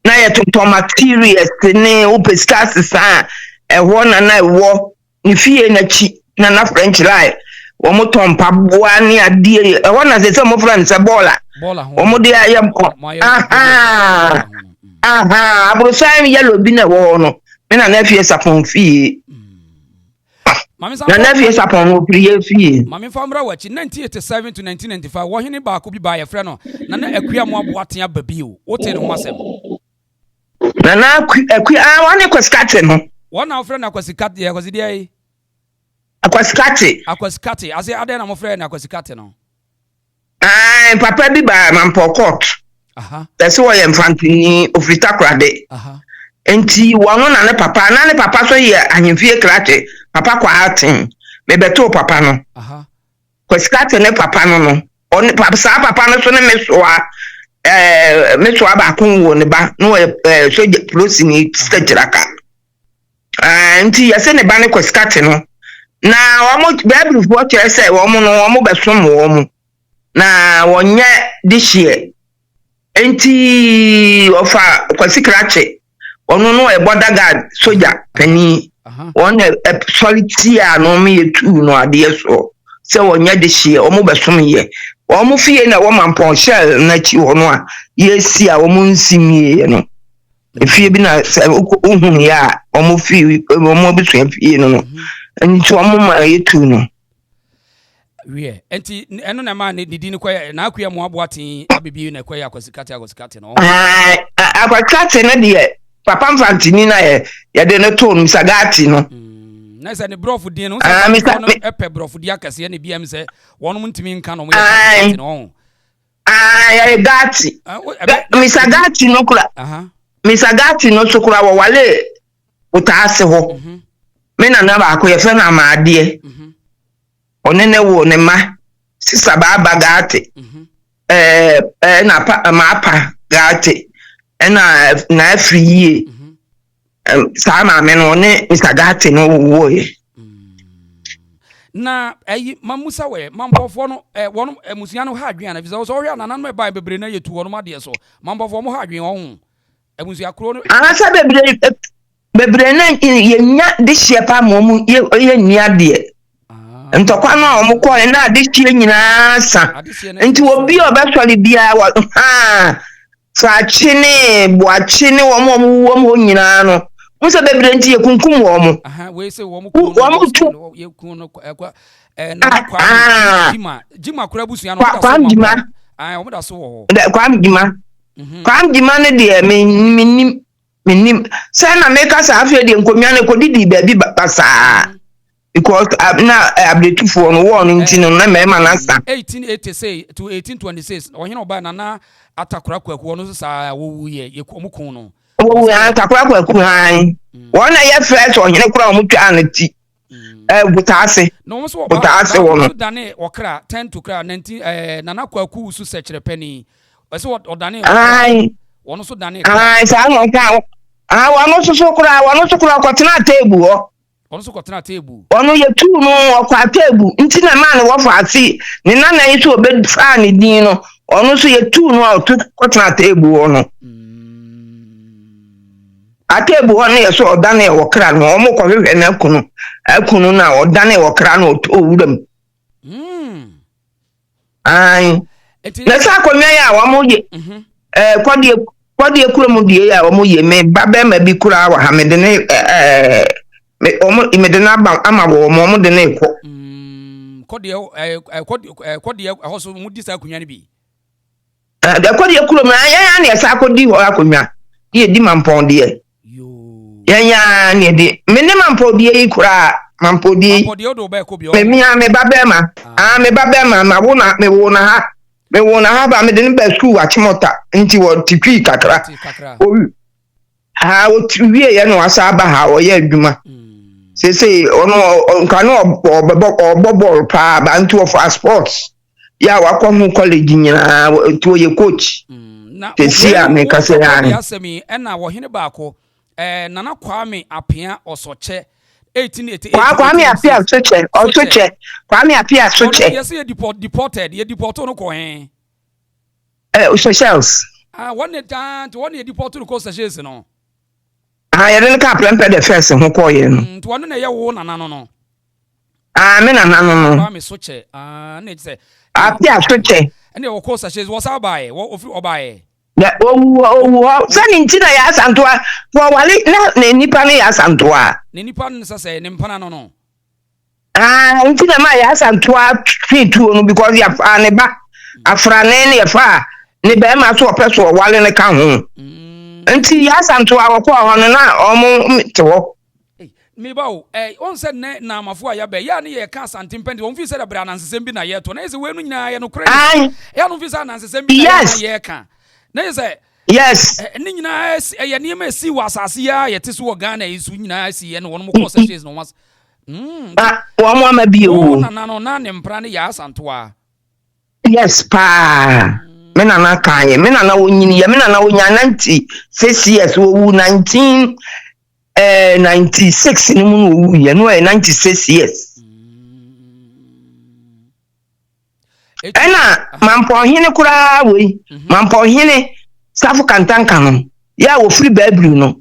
na ye to materials ne o pescas sa e ho na wo ni fie na chi na French la wo mo tompa boa ni adie e wona se mo friend se bola wo mo dia yam ko abro sai yellow bi na wo no me na fie sapon fie na fie sapon wo priye fie mami famra wachi 1987 to 1995 wo hene ba ko bi ba ye frɛ no na akua mo abo aten ababi o wo te ne ho asɛm na akua wone kwaskate no wona wo frɛ na kwasikate ye kwasidi ai Akwasikati ase ade na mo frɛ na akwasikati no papa bi ba Mampong court that's why Infantini ofita krade enti wono na ne papa so ye Ahenfie krate papa kwa atin me beto papa no Kwasikati ne papa no on papa no so ne mesoa ba kun wo ne ba no so police ni stajraka enti yase ne ba ne Kwasikati no na wamo Bible for chere say wamo no wamo besom wamo na wonye this year enti ofa kwasikrache ono no e border guard soldier pani won solity a no me yetu no ade so se wonye this year wamo besom ye wamo fie na wo Mampong shell na chi wono a yesi a wamo nsimie no fie bi na ohun ya wamo fie wamo bisu fie no enti wamma yetu no we enti eno na ma ne didi ne koya na akua mo abo aten abebi na koya akwasikati no akwasikati ne de papa Infantini na ye de ne to misagati no na se ne brofu din no se epe brofu dia kase ne biam se wonum ntimi nka no mo ye no ya gati misagati no kula misagati no sokura wo wale utase ho me na ba ko ye fe na maade onene wo ne ma sister baba gate na mapa gate na afri saa maame no ne Mr. Gate no wo ye na mamusa we mambofo no wono emusia no ha adwen na visa so hwe nana no bai bebre na yetu wono made so mambofo mo ha adwen wo emusia kro no sa bebre na yenya de shepa mo ye nia de ntokwa no mo ko na de hie nyina sa nti obi obesori bia fa chine boachine wo mo nyina no musa bebre nti yekunkum wo mo we say wo mo ko ye kun no na kwa jima kura busua no kwa jima wo da so wo kwa jima ne de menim say na make us afia de nkomia ne ko didi ba bi basa because na abletufo no wo no nti no na me ma na sa 1886 to 1826 ohene oba na atakura kwaku no sa wo ye yekomukun no wo ya atakura kwaku han wona ye fresh ohene kura omutwa anati butase no mo so butase wo no dane okra 10 to kra 19 nana kwaku su sechere pani ese odane ai wono so dane ai sa no ka wono so kura kwatena table ho ono so kwatena table ono ye tu no okwa table nti na man wo fa ase ne nana yi so obe fa ne din no ono so ye tu no to kwatena table ono a table ono ye so odane wo kra no omo ko hwehwe na akunu na odane wo kra no owuram ai na sa kwamia ya wo mo ye kwade kurom die ya wo mo ye me baba ma bi kura wa ha me de ne imede na ba ama wo mo de na ekọ kodi ahoso mu di sa kunwa ne bi da kodi ekuro na ya na esa kodi ho akunwa ye di mampon de ya ne di me ne mampon de ikura mampon de odo ba ko bi me me baba ma me baba ma ma wo na ha ba me de ne ba school achimota nti wo tikwi kakra ha o tiwie ye no asa ba ha o ye adwuma say ono kanu obobol pa ba ntu of sports ya wakọ hu college nyina to ye coach tesi a me kase ya ni asemi na wo hene ba ko nana Kwame Apia Osoche 1888 Kwame Apia Osoche Kwame Apia Osoche yes ye deported no ko hen socials one ye deported ko socials no ya den ka plan the first ho ko ye no to one na ye wo nana no me nana no Kwame Soche na say Apia Soche ene wo ko socials wo sa bae wo ofi obae na owu sani ntina ya Asantoa for wale na nipa ne ya Asantoa ne nipa ne sase ne mpana no ntina ma ya Asantoa fitu no because ya ne ba afrane ne ya fa ne ba ma so opeso wale ne ka ho nti ya Asantoa wo ko ho na omo tewo me ba on said na amafo ya be ya ne ye ka Asante mpende on fi se da bra nansesem bi na ye to na ese we nu nyina ye no kure ya no fi se nansesem bi na ye ka na ese yes ni nyina ye ne ma si wasase ya ye teso Ghana isu nyina si ye no won mo ko sessions no was wo mo ma bi o na ne mpra ne ya Asantoa yes pa me na kan me na wo nyini ye me na wo nya 96 years wo wu 96 ni mu wu ye no 96 years ena Mampong hene kura we Mampong hene safu kantanka no ya wo free bible no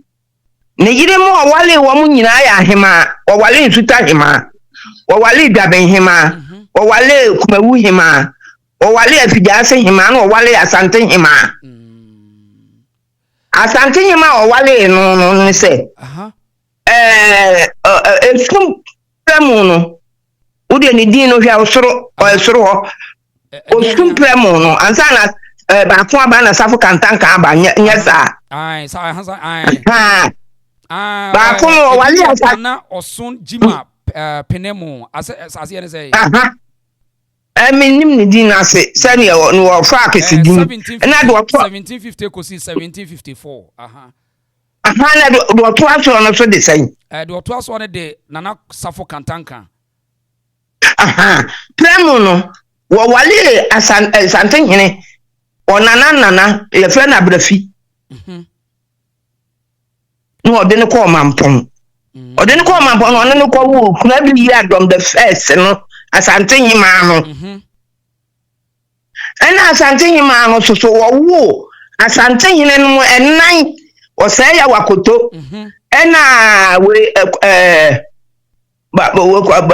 ne yire mu wale wo mu nyina ya hema wo wale nsuta hema wo wale dwaben hema wo wale kumawu hema wo wale afidase hema no wo wale Asante hema Asante hema wo wale no se esum premu no udi ni din no hwa osoro ho osum premu no ansa na ba ko aba na safu kantanka aba nya sa ba ko wali asa na osun jima penemu asase ne say minim ni din ase sani no fa akesi din na do 1750 kosi 1754 na do to aso no so de sai do to aso ne de nana safu kantanka premu no wo wale Asante hene onana ye fe na brafi no ode ne ko Mampong ode ne ko Mampong no ne ko wo kuna bi yi adom the first no Asante hima no ana Asante hima no so wo Asante hene no enan o say ya wakoto ena we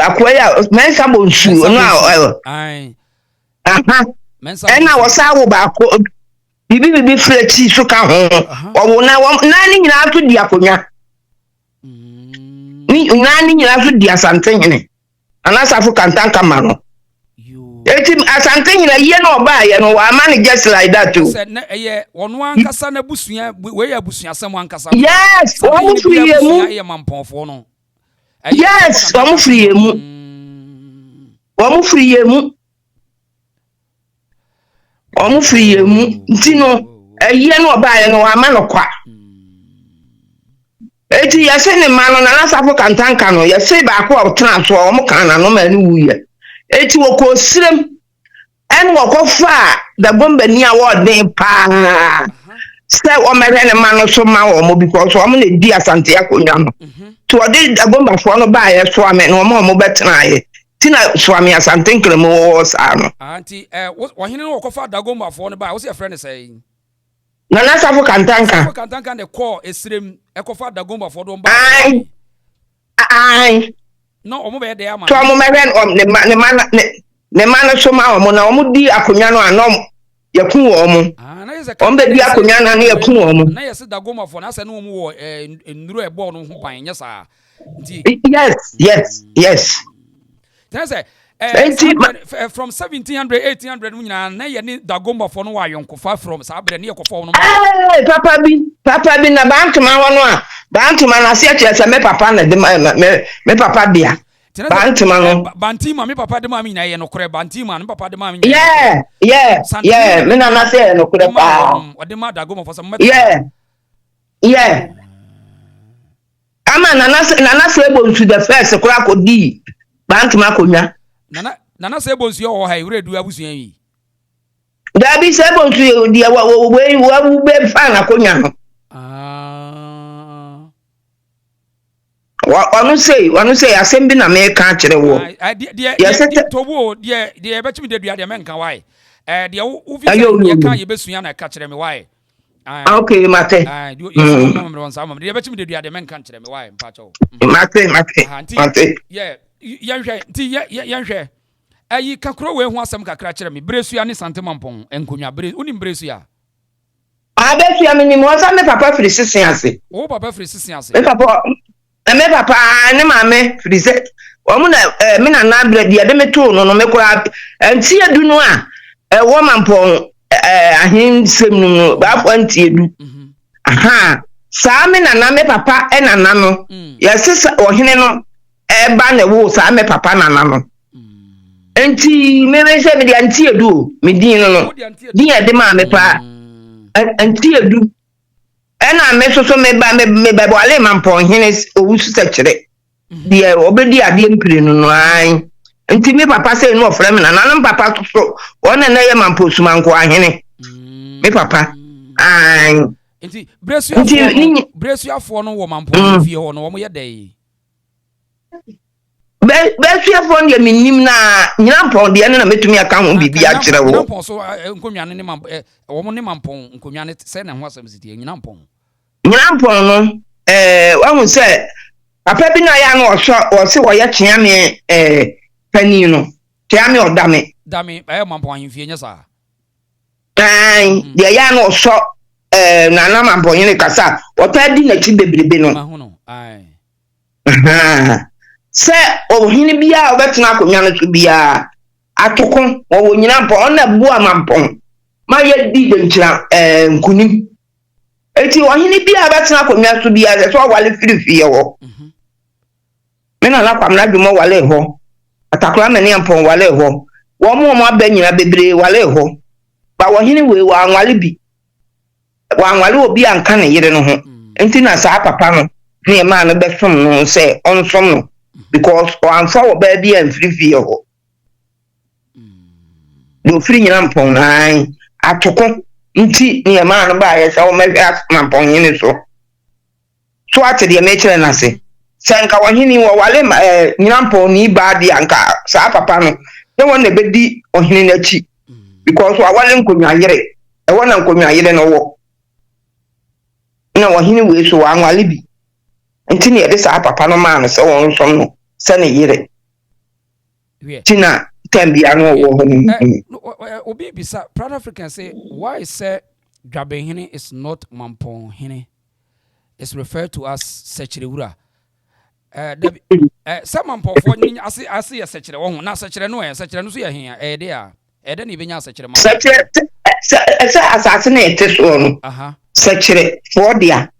akwaya mensa bonsu no aha ena wasa wo ba ko bibi fleti so ka ho o na ni nyina to di akonya ni na ni nyina to di Asante hene anasafo kantan kama no eti Asante nyina ye na oba ye no wa man just like that too say na eye wono ankasa na busua we ya busua asem ankasa yes wo mu free mu ye Mamponfo no yes wo mu free mu wo mu free mu nti no eye na oba ye no wa man kwa eti ya se ne man no na asafo kantan ka no ya se ba ko o tran so o mu kan na no ma ni wuye eti wo ko srem en wo ko fa da bomba ni award pa se o mere ne man no so ma wo mo because o mo na di Asante akonya no to o di da bomba fo no ba ye so ame no mo betena ye tina so ame Asante nkremo wo sa no anti wo hene no ko fa da bomba fo no ba wo se friend say na safo kantanka ne ko esrem e ko fa da bomba fo do ba ai no o mo be de ama to mo mere ne man so ma o mo na o mo di akonya no anom yakun wo mo o mbe di akonya na yakun wo mo na yesi da goma fo na se no mo wo nduro e bo no ho pan nya sa nti yes then say from 1700 1800 nyina na ye ni da goma fo no wa yonkofa from sa bre ne yekofa no papa bi na bantuma wono a bantuma na se se me papa na de me papa dia bantuma no bantima me papa de ma mi na ye no kore bantima no papa de ma mi yeah me na se no kore pa o de ma da goma fo so me yeah ama na se ebo to the first kora ko di bantuma konya nana se bonsu yo ha ire du abusuan yi dabi se bonsu yo dia wo be fan akonya no wanu say asem bi na me ka kire wo tobo de be chimi de dua de men kan why de wo fi ye kan ye besua na ka kire me why okay mate de be chimi de dua de men kan kire me why mpa cho mate yeah yanhwe nti yanhwe ayi kakro we ho asem kakra kire me bresua ne Sante Mampong enkonwa uni bresua abesua me ni mo sa me papa firi sisen ase o papa firi sisen ase me papa ne mame firi se o mu na me na na bre dia de me to no me kura anti edu no a wo Mampong ahensem no ba fo anti edu aha sa me na me papa na na no yesesa o hene no ba na wo sa me papa na na no anti me se me di anti edu me din no din e de ma me pa anti edu ena me so me ba wale Mampong hene owusu sekire die obedi ade mpire no ai anti me papa say no ofre me na papa so wona na ye Mampong sumanko ahene me papa ai anti bresuafo no wo Mampong fie ho no wo mo ye dai besuafo no me nim na nyina Mampong de na metumi aka ho bibi a kire wo Mampong so nkonwa ne wo mo ne Mampong nkonwa ne se na ho asem sitie nyina Mampong no wahu se papa bi na ya no o se wo ye twea me pani no twea me odame Mampong Ahenfie nya sa ai de ya no so na Mampong yin kasa o ta di na ti bebrebe no ma hu no ai se o hini bia o betena akonya no so bia atoko wo nyina Mampong na bua Mampong ma ye di de nkyira nkunim eti ohini bia betena akonya so bia so wale firifie wo me na kwam na dwuma wale ho atakora me ne Mampong wale ho wo mo abanyina bebre wale ho ba wo hini we wa anwale bi wa anwale obi anka ne yire no ho enti na sa papa no ne ma no besom no se onsom no because o anfa wo ba bia mfirifie ho do free Mampong nine atoko nti ne man ba ye se o me Mampong yin so so ate de me kire na se senka ohini wo wale Mampong ni ba de anka sa papa no ne won na bedi ohini na chi because wa wale nkonwa yere e wona nkonwa yere no wo na ohini we so wa nwale bi nti ne de sa papa no man se won so no se ne yere tina tembi anu wo obi bisa Proud African say why say Dwabehene is not Mampong hene is referred to as Sh0cking. Some Mampong for ni ase ya Sh0cking wo na Sh0cking no Sh0cking no so ya hia de a de ni benya Sh0cking Sh0cking asase na ete so no Sh0cking for dia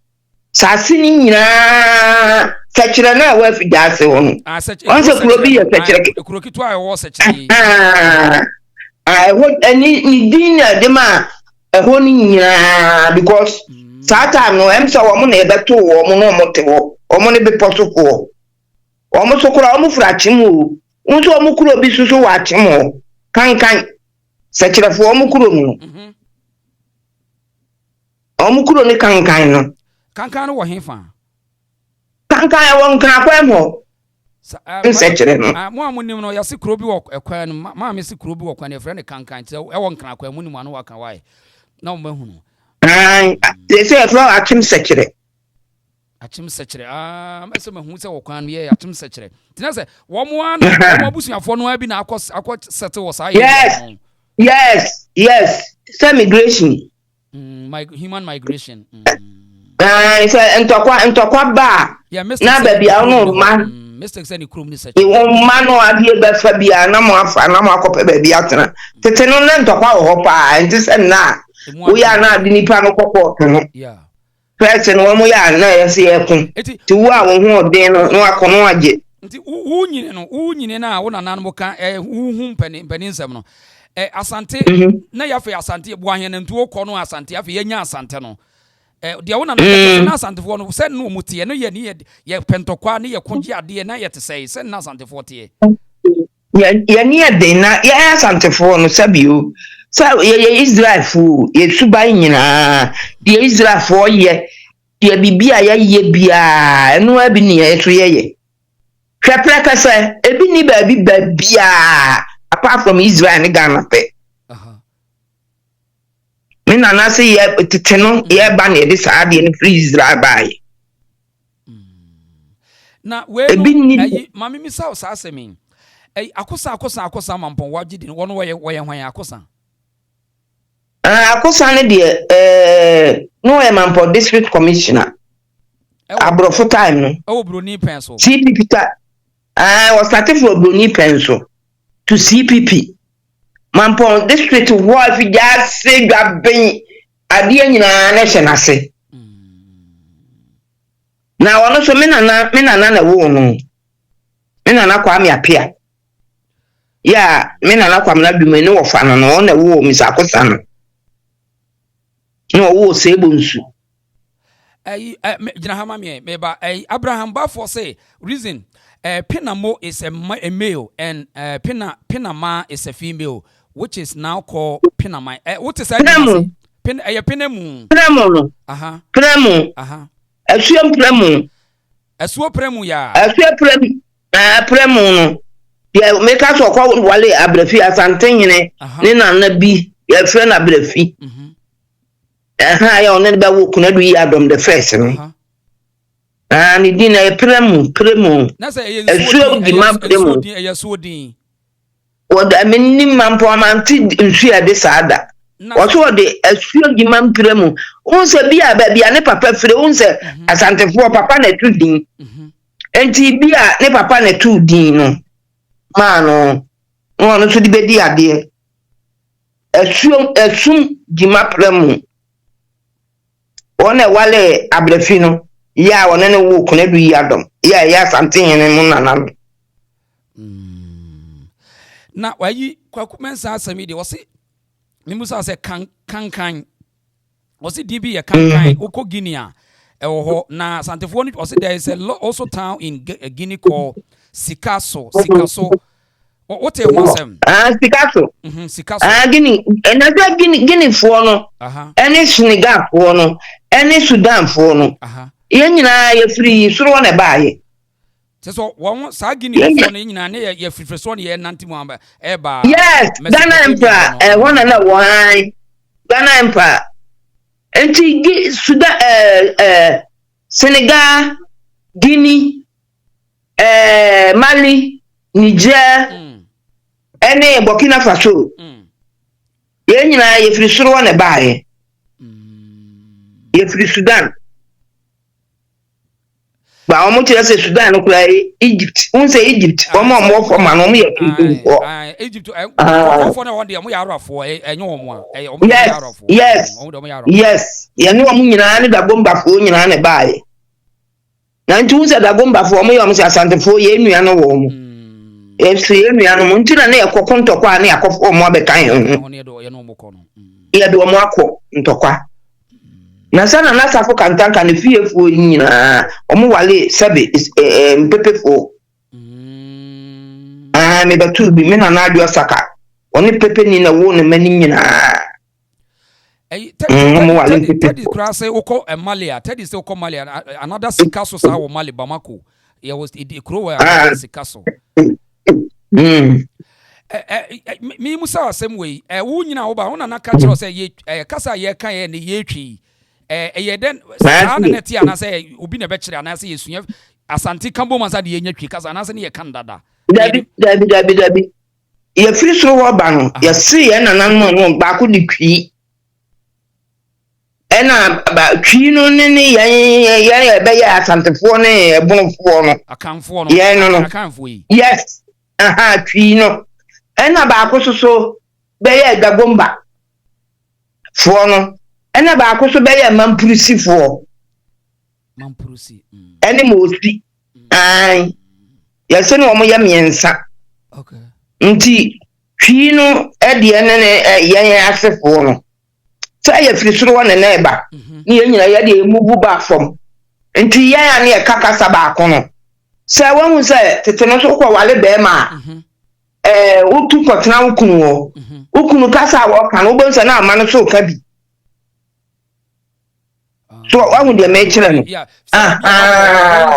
sase ni nyina Sh0cking na wa fi dase wo no onse kuro bi ya Sh0cking kuro kitwa wo Sh0cking ni din na de ma ho ni nyina because Satan no em so wo mo na ebeto wo mo no mo te wo mo ne be posoko wo mo sokura wo mo fra chimu nso wo mo kuro bi susu wa chimu kan Sh0cking wo mo kuro no wo mo kuro ni kan no no wo hefa kan wo nkan kwa mo Sh0cking no mo amunim no ya se kuro bi wo ekwan no ma me se kuro bi wo kwan e fra ne kan te e wo nkan kwa mu ni mu anu wa kan wai na wo mahunu they say flow Sh0cking mese mahu se wo kwan ye Sh0cking tina se wo mo an wo abusuafo no abi na akọ settle wo sa yes migration human migration say entokwa ba na ba bia no ma mistake say ni krom ni Sh0cking wo ma no ade be fa bia na mo afa na mo akọpa ba bia tena tete no na entokwa wo ho pa enti se na we are na di nipa no kokọ no person wo mo ya na yesi ekun ti wo a wo hu den no akono age nti wu nyine na wo nana no ka hu mpani nsem no Asante na ya fe Asante bo ahen nti wo kọ no Asante ya fe yenya Asante no de wo nana na Asante fo no se no mutie no ye ni ye pentokwa ne ye konje ade na ye te se na Asante fo tie ye ni ade na ye Asante fo no sabio so ye Israel fu ye suban nyina de Israel fo ye de bibia ye bia eno abi ni ye so ye hwepre ka se ebi ni ba bia apart from Israel ni Ghana pe me na say ye tete no ye ba na de sa de ni free Israel bai na we no mami mi sa asemi akosa Mampong wagidi no wo ye hwan akosa akosa ne de no e Mampong district commissioner abrofo time no Broni Penso CPP was started from Broni Penso to CPP Mampong district wo fi ja se gbaben ade nyina na hye na se na wono so me nana na wo no me nana kwa me apia ya me nana kwa na bi me ne wo fa no na wo mi sa kosa no wo se bonsu jina hama me ba Abraham Bafo say reason Pinamo is a male and Pinama is a female, which is now called Pinama. What is that? Pinamu. Pinamu. Pinamu. Pinamu. Asua Pinamu. Asua Pinamu ya. Asua Pinamu no. Ya make us kwa wale abrefi Asante nyine. Ni na bi ya friend abrefi. Ya onene ba wo kunadu yi Adam the first no. Ni di na Pinamu. Na say Asua di ma Pinamu. Asua di. Oda menni Mampong amanti nsu de saada. Oso de Asua di ma Pinamu. Unse bia ba bia ne papa fire unse Asante fo papa na tu din. Enti bia ne papa na tu din no. Ma no. No so di bedi ade. Asum di ma Pinamu. Ona wale abrefi no. Ya wona ne wo kunadu yi Adam. Ya Asante hene mu nana. Na wayi kwakumensa asemi de wose nimusa se kankan wose DB ya kankan oko Guinea ewo na Santefo ni wose there is also town in Guinea called Sikaso What a wasem? Picasso. Sikaso. Guinea, and I got Guinea for no, any Senegal for no, any Sudan for no. Yen I free, so on a buy. So one Sagini for your free son, ye Nantimamba, Eba. Yes, Ghana Emperor, and one and a wine. Ghana Emperor. And Sudan, Senegal, Guinea, Mali, Niger. Ene Burkina Faso. Ye nyina ye firi soro na baaye. Ye firi Sudan. Ba omo tire se Sudan no kula Egypt. Un say Egypt. Omo for man omo ye firi ko. Egypt for na one day omo ya arafo enyo omo a. Omo ya arafo. Yes. Yes. Ye no omo nyina ne da bomba fo nyina na baaye. Na ntu un say da bomba fo omo ye omo say Asante fo ye nua no wo omo. Esi nua no ntina na yakoko ntokwa na yakofo omo abekan ho ye do omo akọ ntokwa na sana na safo kantanka ne fiefo nyina omo wale sebe mpepefo me batu bi me na na adu saka oni pepe ni na wo ne mani nyina Teddy Krase oko Malia Teddy say oko Malia another Sikaso sa wo Mali Bamako ye was ikro Sikaso me musa asem we wo nyina wo ba wo na ka kire say ye kasa ye kan ye ne ye twi ye den sa na net ya na say obi na be kire ana say yesunya Asante kambo mansa de ye nya twi kasa na say ne ye kan dada dabi ye firi so wo ba no ye se ye na nan no ba ko de twi ena ba twi no ne ye be ye Asantefo ne ebonfo no akanfo no ye no akanfo yi yes twi no ena ba ko so be ye Dagomba fo no ena ba ko so be ye Mampurusi fo Mampurusi ene mosi ai ye se no mo ye miensa okay nti twi no e de ne ye asefo no so ye firi soro na na eba ni ye nyina ye de mubu ba fom nti ya ne ye kakasa ba ko no se won se tete no so ko wale be ma utu kotena ukunu wo ukunu kasa wo kan wo bonsa na ama no so ka bi so won de me kire no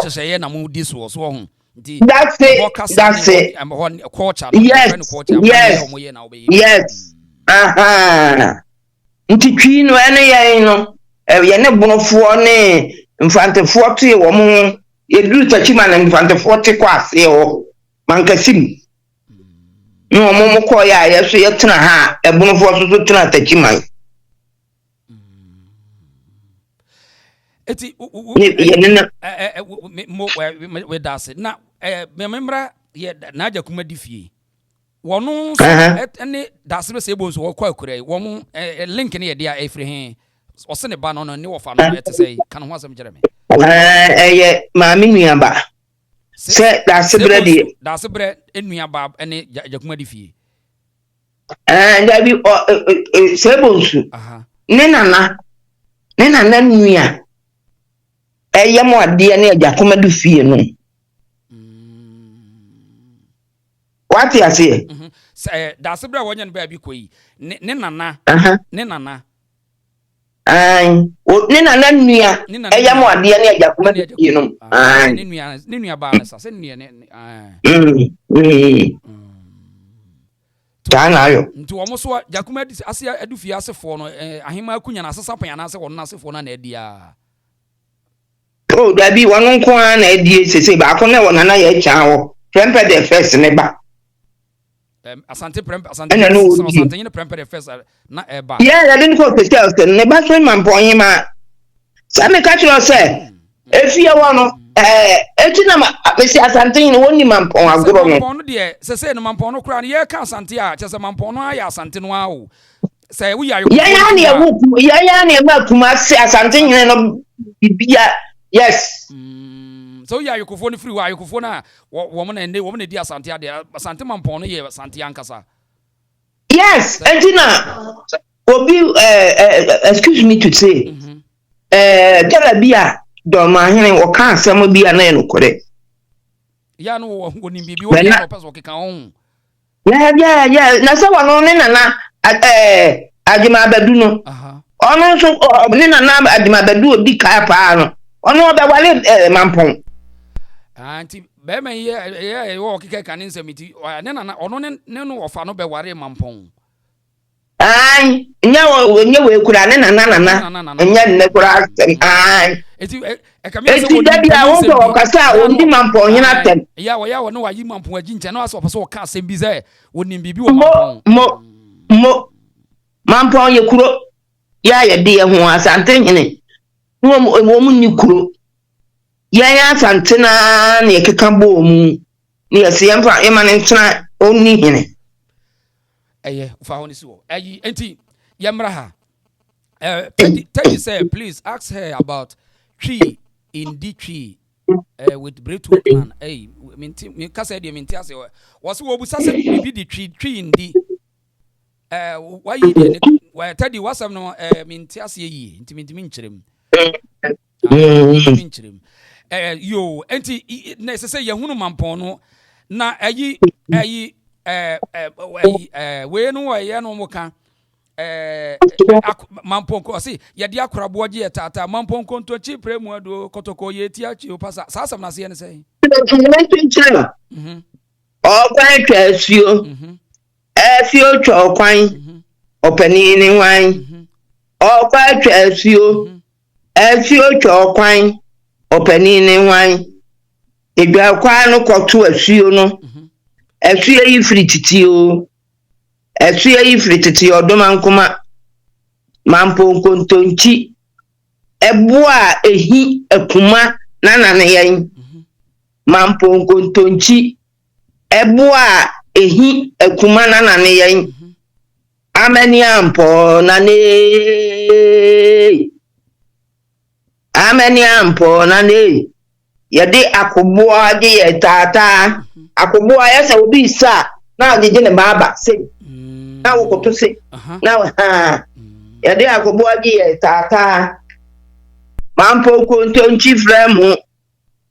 say na mu dis wo so ho that's it culture yes nti twi no ene ye no ye ne bonofo ne mfantefo to ye wo mo ye duru tachima na mfantefo te kwa ase ho mankasim no mo ko ya ye so ye tena ha e bonofo so tena tachima eti we das na me memra ye na aja kuma difie wonu so ene das be se bo so kwa akure won link ne ye dia efri he o se ne ba no ne wo fa no ete say kan ho asem jereme ye ma mi nua ba se das bre enua ba ene aja kuma difie da bi se bo su ne nana nua mo ade ne aja kuma difie no what you say da se bra wonye no ba bi koyi ne nana ai o ne nana nua mo ade ne aja kuma difie no ne nua ba na sa se nua ne kana yo nti wo mo so jakuma ase adufie asefo no ahema akunya na asesa pan na ase wono na asefo na adia oh dabi wono nko na adie sese ba ko na wona na ye kyan wo prempe the first ne ba Asante ni prempe the first na eba yeah ya didn't ko pese ne ba so Mampong ma sa me ka kiro se efie wono eti na apesi Asante ni woni Mampong agoro no Mampong no de sese no Mampong no kura ne ye ka Asante a chese Mampong no aya Asante no a o se wo ya yo ya ne ma kuma se Asante ni no bibia yes so ya yokofo no free wa yokofo na wo mo na di Asante ade Asante Mampong no ye Asante ankasa yes entina obi excuse me to say tell bia do ma hene wo kan asem bia na no kore ya no wo ni bibi wo ya no person keka on Yeah. Na so wano ne nana adima badu no. Ono so ne nana adima badu odi ka pa no. Ono obewale Mampong. Anti be me ye wo kike kan nsɛmiti ne nana ono ne no ofa no be ware Mampong. Ai nya we kura ne nana nya ne kura ai eti kamia so da bia wo ko kasa ondi Mampong hina tem ya wo no wayi Mampong agi nche no aso ofa so ka asɛm bi sɛ wonim bibi wo Mampong mo Mampong ye kuro ya ye de ho Asante hene wo mu ni kuro ya Asante na ne keka bo mu ne yesi yemfa emane ntena onni hene fa honi si wo enti yemra ha Teddy say please ask her about tree in the tree with Breton man me kasa de minti ase was wo busa se bibi the tree in the why you why Teddy wasam no minti ase yi enti nkyerem nkyerem yo enti na se ye hunu Mampong no na we no ye no mo kan Mampong ko si ye dia akorabo je tata Mampong konto chi premu ado kotoko ye ti achi o pasa sasam na se ne sei o kwan twasio afio twokwan opani ni wan o kwan twasio afio twokwan opani ni wan edwa kwa no koto asuo no asuo yi firi titio asuo yi firi titio domankoma Mampong kontonchi eboa ehi akuma nanane yan Mampong kontonchi eboa ehi akuma nanane yan amani ampo nane yade akoboa de ye tata akoboa yesa obi sa na ojeje ne baba se na wo koto se na yade akoboa de ye tata Mampong kontonchi fremu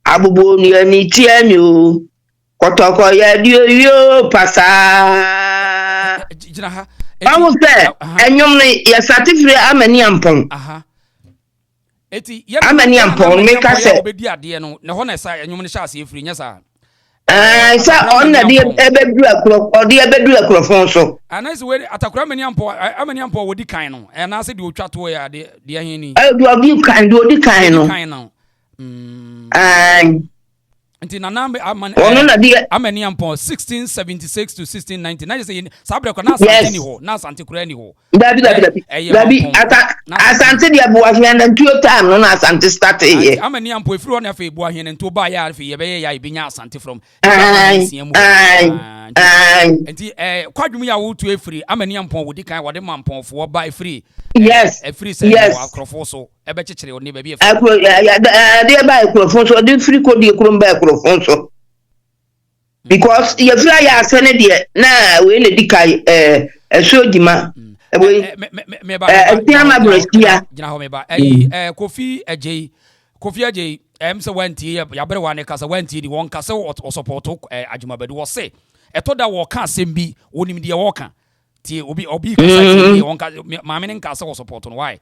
abubu ni ani tiami o kotoko yade yo pasa jina ha awu se enyom ne ya certificate amani ampon eti amani ampon me ka se obedi ade no ne ho na sa enyom ne sha ase efiri nya sa sa on na de ebedu akuro fon so anase we atakura amani ampon wodi kan no na se de otwa to ya de ahen ni do odi kan no nti nanambe amani ampon 1676 to 1690 na say sabre ko na Asante ni ho na Asante kura ni ho dabi Asante dia bo ahia na tuo time no na Asante start here amani ampon efiri on afa ebu ahia nto ba ya afa ye be ya ibinya Asante from nti kwadwum ya wo tu efiri amani ampon wodi kan wode Mampong fo ba efiri efiri se akrofo so ebe chechire oni ba bi efiri de ba akrofo so de free code e kuro ba akrofo so because ye fira ya asene de na we ne dikai esodima me ba tiama brostia gina ho me ba Kofi Ajay se wanti ya bere wane kasa wanti di won kasa o support adwumabadu wo se etoda wo ka asembi wonim de wo ka tie obi kasa tie won ka maame ne kasa wo support no why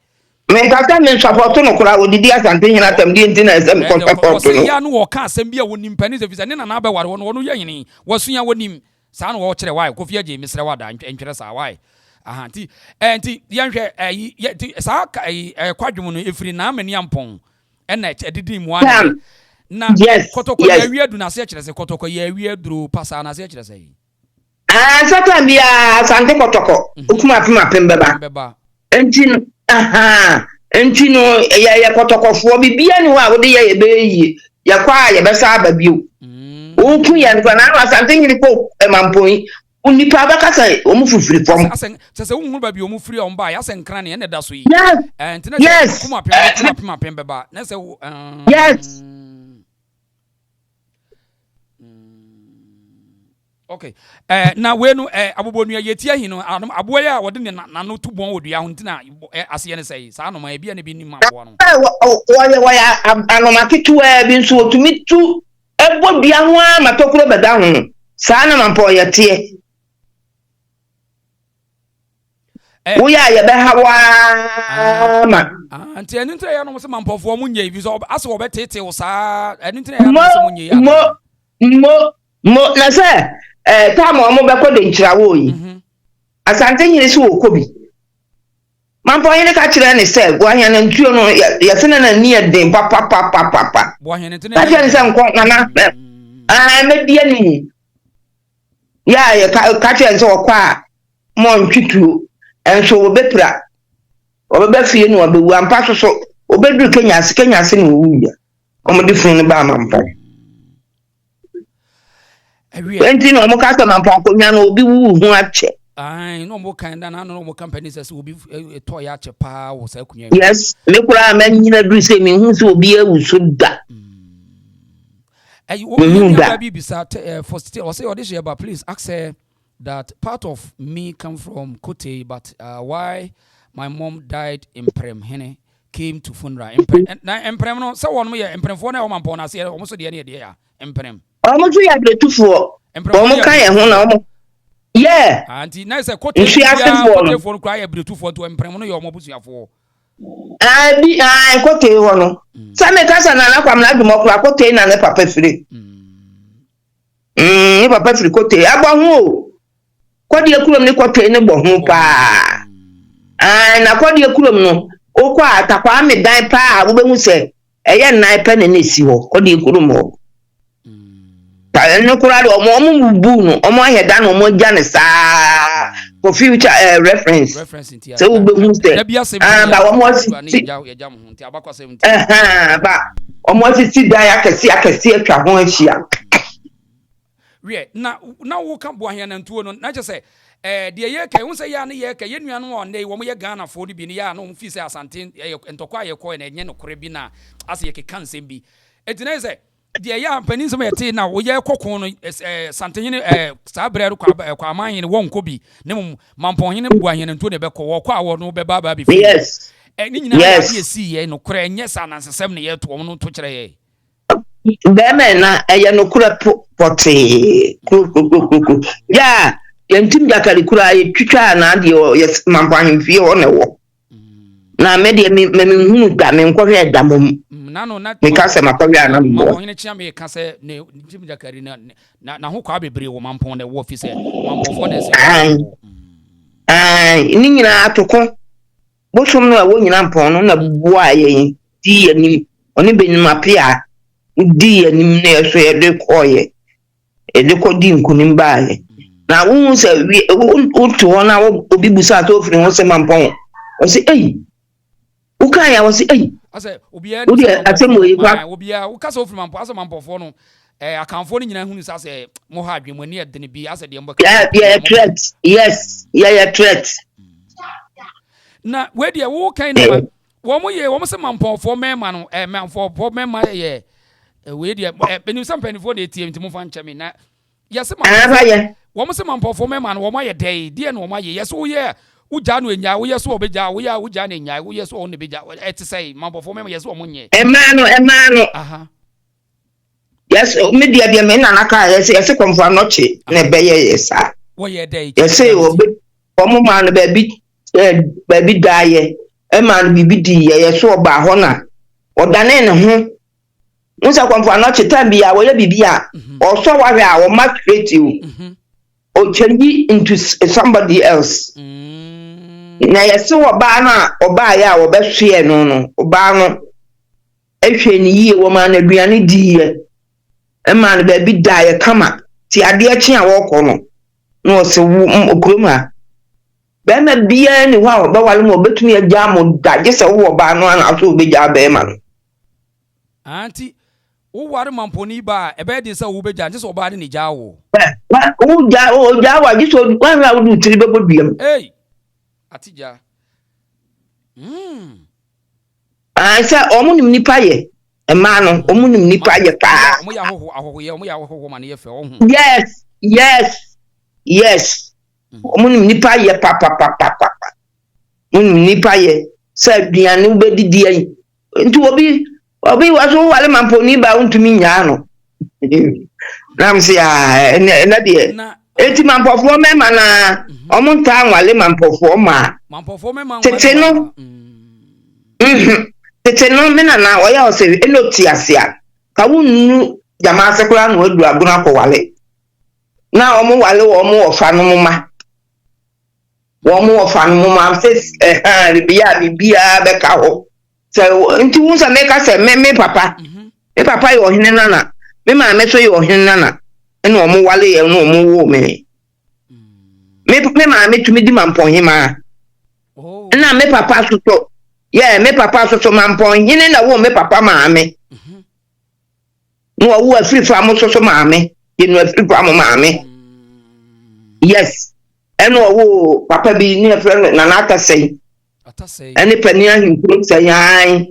me kasa me support no kura odidi Asante hina tam di ntina esem support no ya no wo ka asembi a wonim pani se visa ne na na be ware wono ya hini wasuya wonim saa no wo kire why Kofi Ajay misre wada ntwere saa why enti yanhwe saa kwadwum no efiri na amani ampon ena edidi mu ane na kotoko ya wiadu na se kire se kotoko ya wiaduro pasa na se kire se satan bia Asante kotoko okuma pima pembeba enti no ya kotoko fo bibia ni wa wode ya beyi ya kwa ya besa ababio oku ya nfa na Asante nyiri ko Mampong unipa bakasa omufufiri fom sese unhuru ba bi omufiri omba ya senkran ne da so yi ntina kuma pembeba na se yes okay na wenu abobonu ya yetia hino aboa ya wode ne nano tubon odua ho ntina ase ne sei saa no ma bia ne bi ni maboa no waya anomaketu bi nso otumi tu ebo bia ho amatokuro beda ho saa na Mampong yetie we are ye be hawa ma anti enu ntre ya no se mampofo mu nye bi so ase wo betete wo saa enu ntre ya no se mu nye ya mo na se time o mo be ko de nchirawo yi Asante nyine so okobi Mampong yene ka kire ne se bo ahia na ntuo no ya se na ni eden papa bo ahia ne tene ka kire se nko na me bia ni ya ka kire se okwa mo ntwitu enso obepra obebe fie no obewu ampa so obedu Kenya se ne wu ya omode fun ne ba Mampong enti no mo ka so Mampong ko nya no obi wu hu ache no more kind and no more companies as will be a toy at your power. Yes, look what I mean. You know, say me who will be able to that. For still, or say audition, but please accept that part of me come from Kote, but why my mom died in Prem Hene came to funeral. And Prem, no, so one way, and Prem for now, Mampong, I say almost the idea, and Prem. Almost we have the 2 4. Almost kind of yeah. Auntie, nice a quote for cry a Bluetooth for to impremon your mobusia for. I quote one. Some casa na kwam na dumokra quote na papa free. Papa free quote. Abahu. Kwadi ekulom ni quote ne bohu pa. Na kwadi ekulom no. Okwa atakwa me dan pa wo be hu se eye nan pa na nesi ho. Kwadi ekulom ho. No kurado omo bu no omo aheda no omo gya ne saa for future reference so we be hu say ba omo ba omo sisi da ya kesi atwa ho ahia na wo kan bo ahia na ntuo no na je say de ye kai hu say ya ne ye kai ye nua no on dey wo mo ye Ghana for bi ne ya no fi say Asante ntokwa ye ko na enye no kore bi na ase ye kekan sem bi etina say de ya mpanin so yete na wo ye kokon no santenye saa brɛ kwa amanhene won ko bi ne Mampong hene bu ahene nto ne be ko wo kwa wo no be ba bi yes ni nyina ya si ye no kora enye sa na nsesem ne ye to wo no to kire ye be me na eye no kura pote ya yentim jakali kura ye twitwa na de yes Mampong Ahenfie wo ne wo na me de me hunu da me nkɔhwe da mom na me ka se makɔhwe ana mo Mampong hene chia me ka se ne yentim jakali na ho kwa bebre wo Mampong de wo fi se Mampong fo ne se ni nyina atoko bosom no wo nyina Mampong no na bua ye di anim oni benim apia di anim na so ye de koye e de ko di nkunim baaye na wo se wo to ho na obi busa to ofiri ho se Mampong o se ukaya wasi ase obia ni atemo yi kwa obia ukasa ofiri Mampong ase Mampong fo no akanfo ni nyina hunu sase mo ha adwemu ni edene bi ase de mbo yeah threat yes yeah threat na we de wo kan na wo mo ye wo mo se Mampong fo mema no Mampong fo mema ye we de benim sampani fo de tie ntimo fa nche me na yese Mampong wo mo se Mampong fo mema no wo ma ye de no wo ma ye yese wo ye uja no enya wo yeso obeja wo ya uja na enya wo yeso on beja eti say Mampong fo me yeso omonye emano aha yes media bia me na naka yese komfo anoche na beye yesa wo ye dey yese omo man baby daye e man bibi di yeso oba ho na odane ne ho nsa komfo anoche tambia wo ye bibia o so wa hwe a wo ma creative o change into somebody else na yesi oba na oba ya wo be hwe no oba no ehwe ni yie wo ma na duane di ye e ma na ba bi dae kama ti ade achi a wo ko no se okroma be na bia ni wa oba wale mo betumi agya mo da je se wo oba no na so obegya be ma no anti wo ware Mampong ni ba e be de se wo begya je se oba ni gya wo wo ja wa je so wa wo du tiri be boduam atija sa omunim nipa ye ema no omunim nipa ye pa omo ya hoho ye omo ya hoho ma ne ye fe ohun yes omunim nipa ye pa omunim nipa ye sa duane ubedidi ai nti obi waso wale Mampong ni ba untumi nya no na mse na de eti mampofo mema na omunta anwale mampofo ma Mampofo me man. tete no tete no me na oya o se enoti asia ka wonu jama sekura no adu aguna ko wale na omo wale omo ofa no ma omo ofa no ma se bia be ka ho se nti wunsa me ka se me papa me papa yo hene nana me ma me so yo hene nana eno omo wale ye no omo wo me ma me tumi di Mampong hima na me papa so me papa so Mampong hine na wo me papa ma me no wo afiri fa mo so ma me ye no afiri fa mo ma me yes eno wo papa bi ni afiri na na atasei ene pani ahinkuru sayan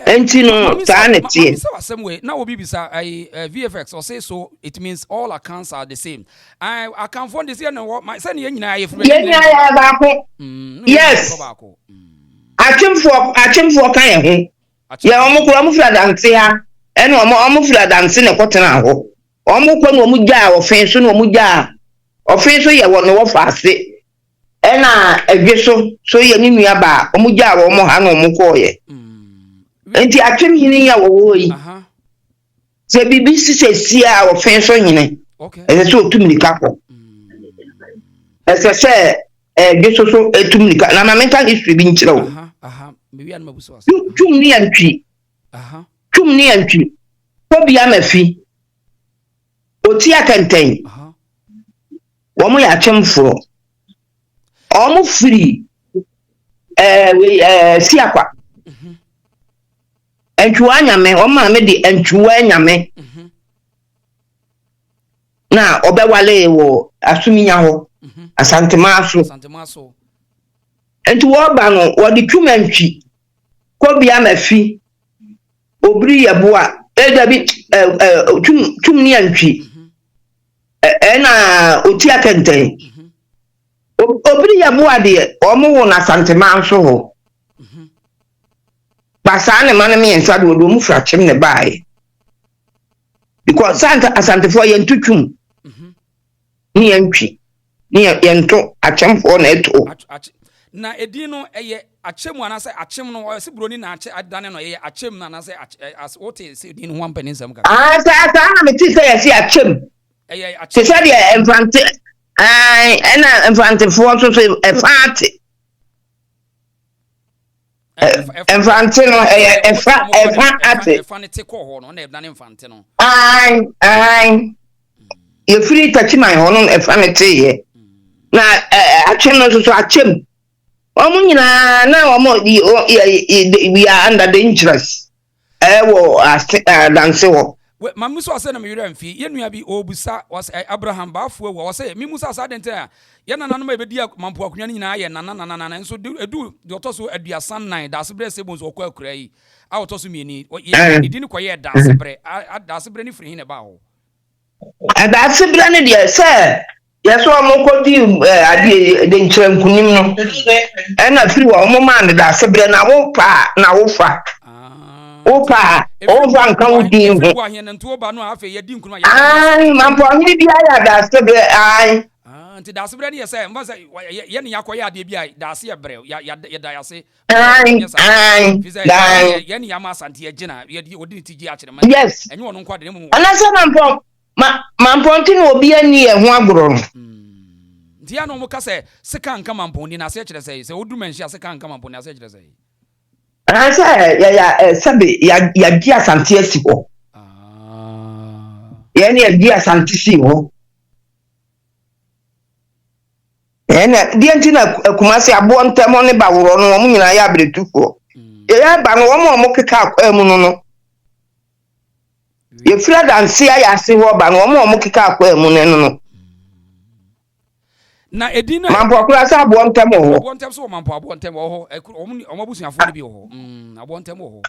enti no ta na tie na obi bisa VFX or say so it means all accounts are the same. I can find this here no my say ye nyina ye from ya ba ko yes achemfo kan ye ho ya omo fira dante ha ene omo fira dante ne kotena ho omo kwa no omo gya ofin so no omo gya ofin so ye wo no wo faase ena edwe so ye ni nua ba omo gya wo mo ha no omo ko ye enti atwem hini ya wo yi se BBC se sia ofin so hini ese so tumnika ko ese se so tumnika na ma mental history bi nchira wo me wi an mabuso was tum ni antwi ko bia mafi oti akenten wo mo ya chemfo o mo free siakwa entwa nyame o ma me di entwa nyame na obewale wo asuminya ho asante maso entwa ba no wo di twumantwi ko bia mafi obri yeboa edabi tum ni antwi na oti akenten obri yeboa de omo wo na asante manso ho basane man me ensa do mu frachem ne bae because asante for ye ntutum ni antwi ni yento achemfo na eto na edin no eye achemu anase achem no se broni na ache adane no eye achem na anase as what is edin ho ampani nsam ka sa na me ti say ye achem eye achem se de enfante ena enfante fo so efante enfante no efante ko ho no na ebna enfante no ye free touch my ho no efante ye na achem no so achem omo nyina na omo we are under dangerous wo dance wo mamu so ase na me yura mfi ye nua bi obusa was Abraham baafo wo say me musa asa dente a ye nananum ebedi mampo akunwa nyina ye nananana nso edu de otoso aduasan nan da sebre sebon so okwa akura yi a otoso mieni idi ni koye da sebre ni firi hin ne ba ho da sebre ne de say yeso mo ko di ade de nkyrankunim no na firi wo mo man da sebre na wo pa na wo fa opa over nkan udi ho wa hen nto oba no afa ye di nkunu ai Mampong ni bia ya da sebre ai nti da sebre ne ye say mba say ye ne yakoya ade bia da se ye bre ya da ya se ai ye ne yama Asante agina ye di odi tiji a kire ma yes enye wono nkwade ne mu ana se Mampong tin obi ani e ho agoro no nti ya no mo ka say seka nka Mampong ni na se kire say se odu manhia seka nka Mampong na se kire say sabe ya di Asante si ho ya ni di Asante si ho di antina kumasi abo ntemo ne baworo no mo nyina ya abretufo ya ba no mo keka akwa mu no ye fira danse ya ase ho ba no mo keka akwa mu no na edina Mampong kura sa abo ntemo ho abo ntemo so Mampong abo ntemo ho omo busuafo ne bi ho abo ntemo ho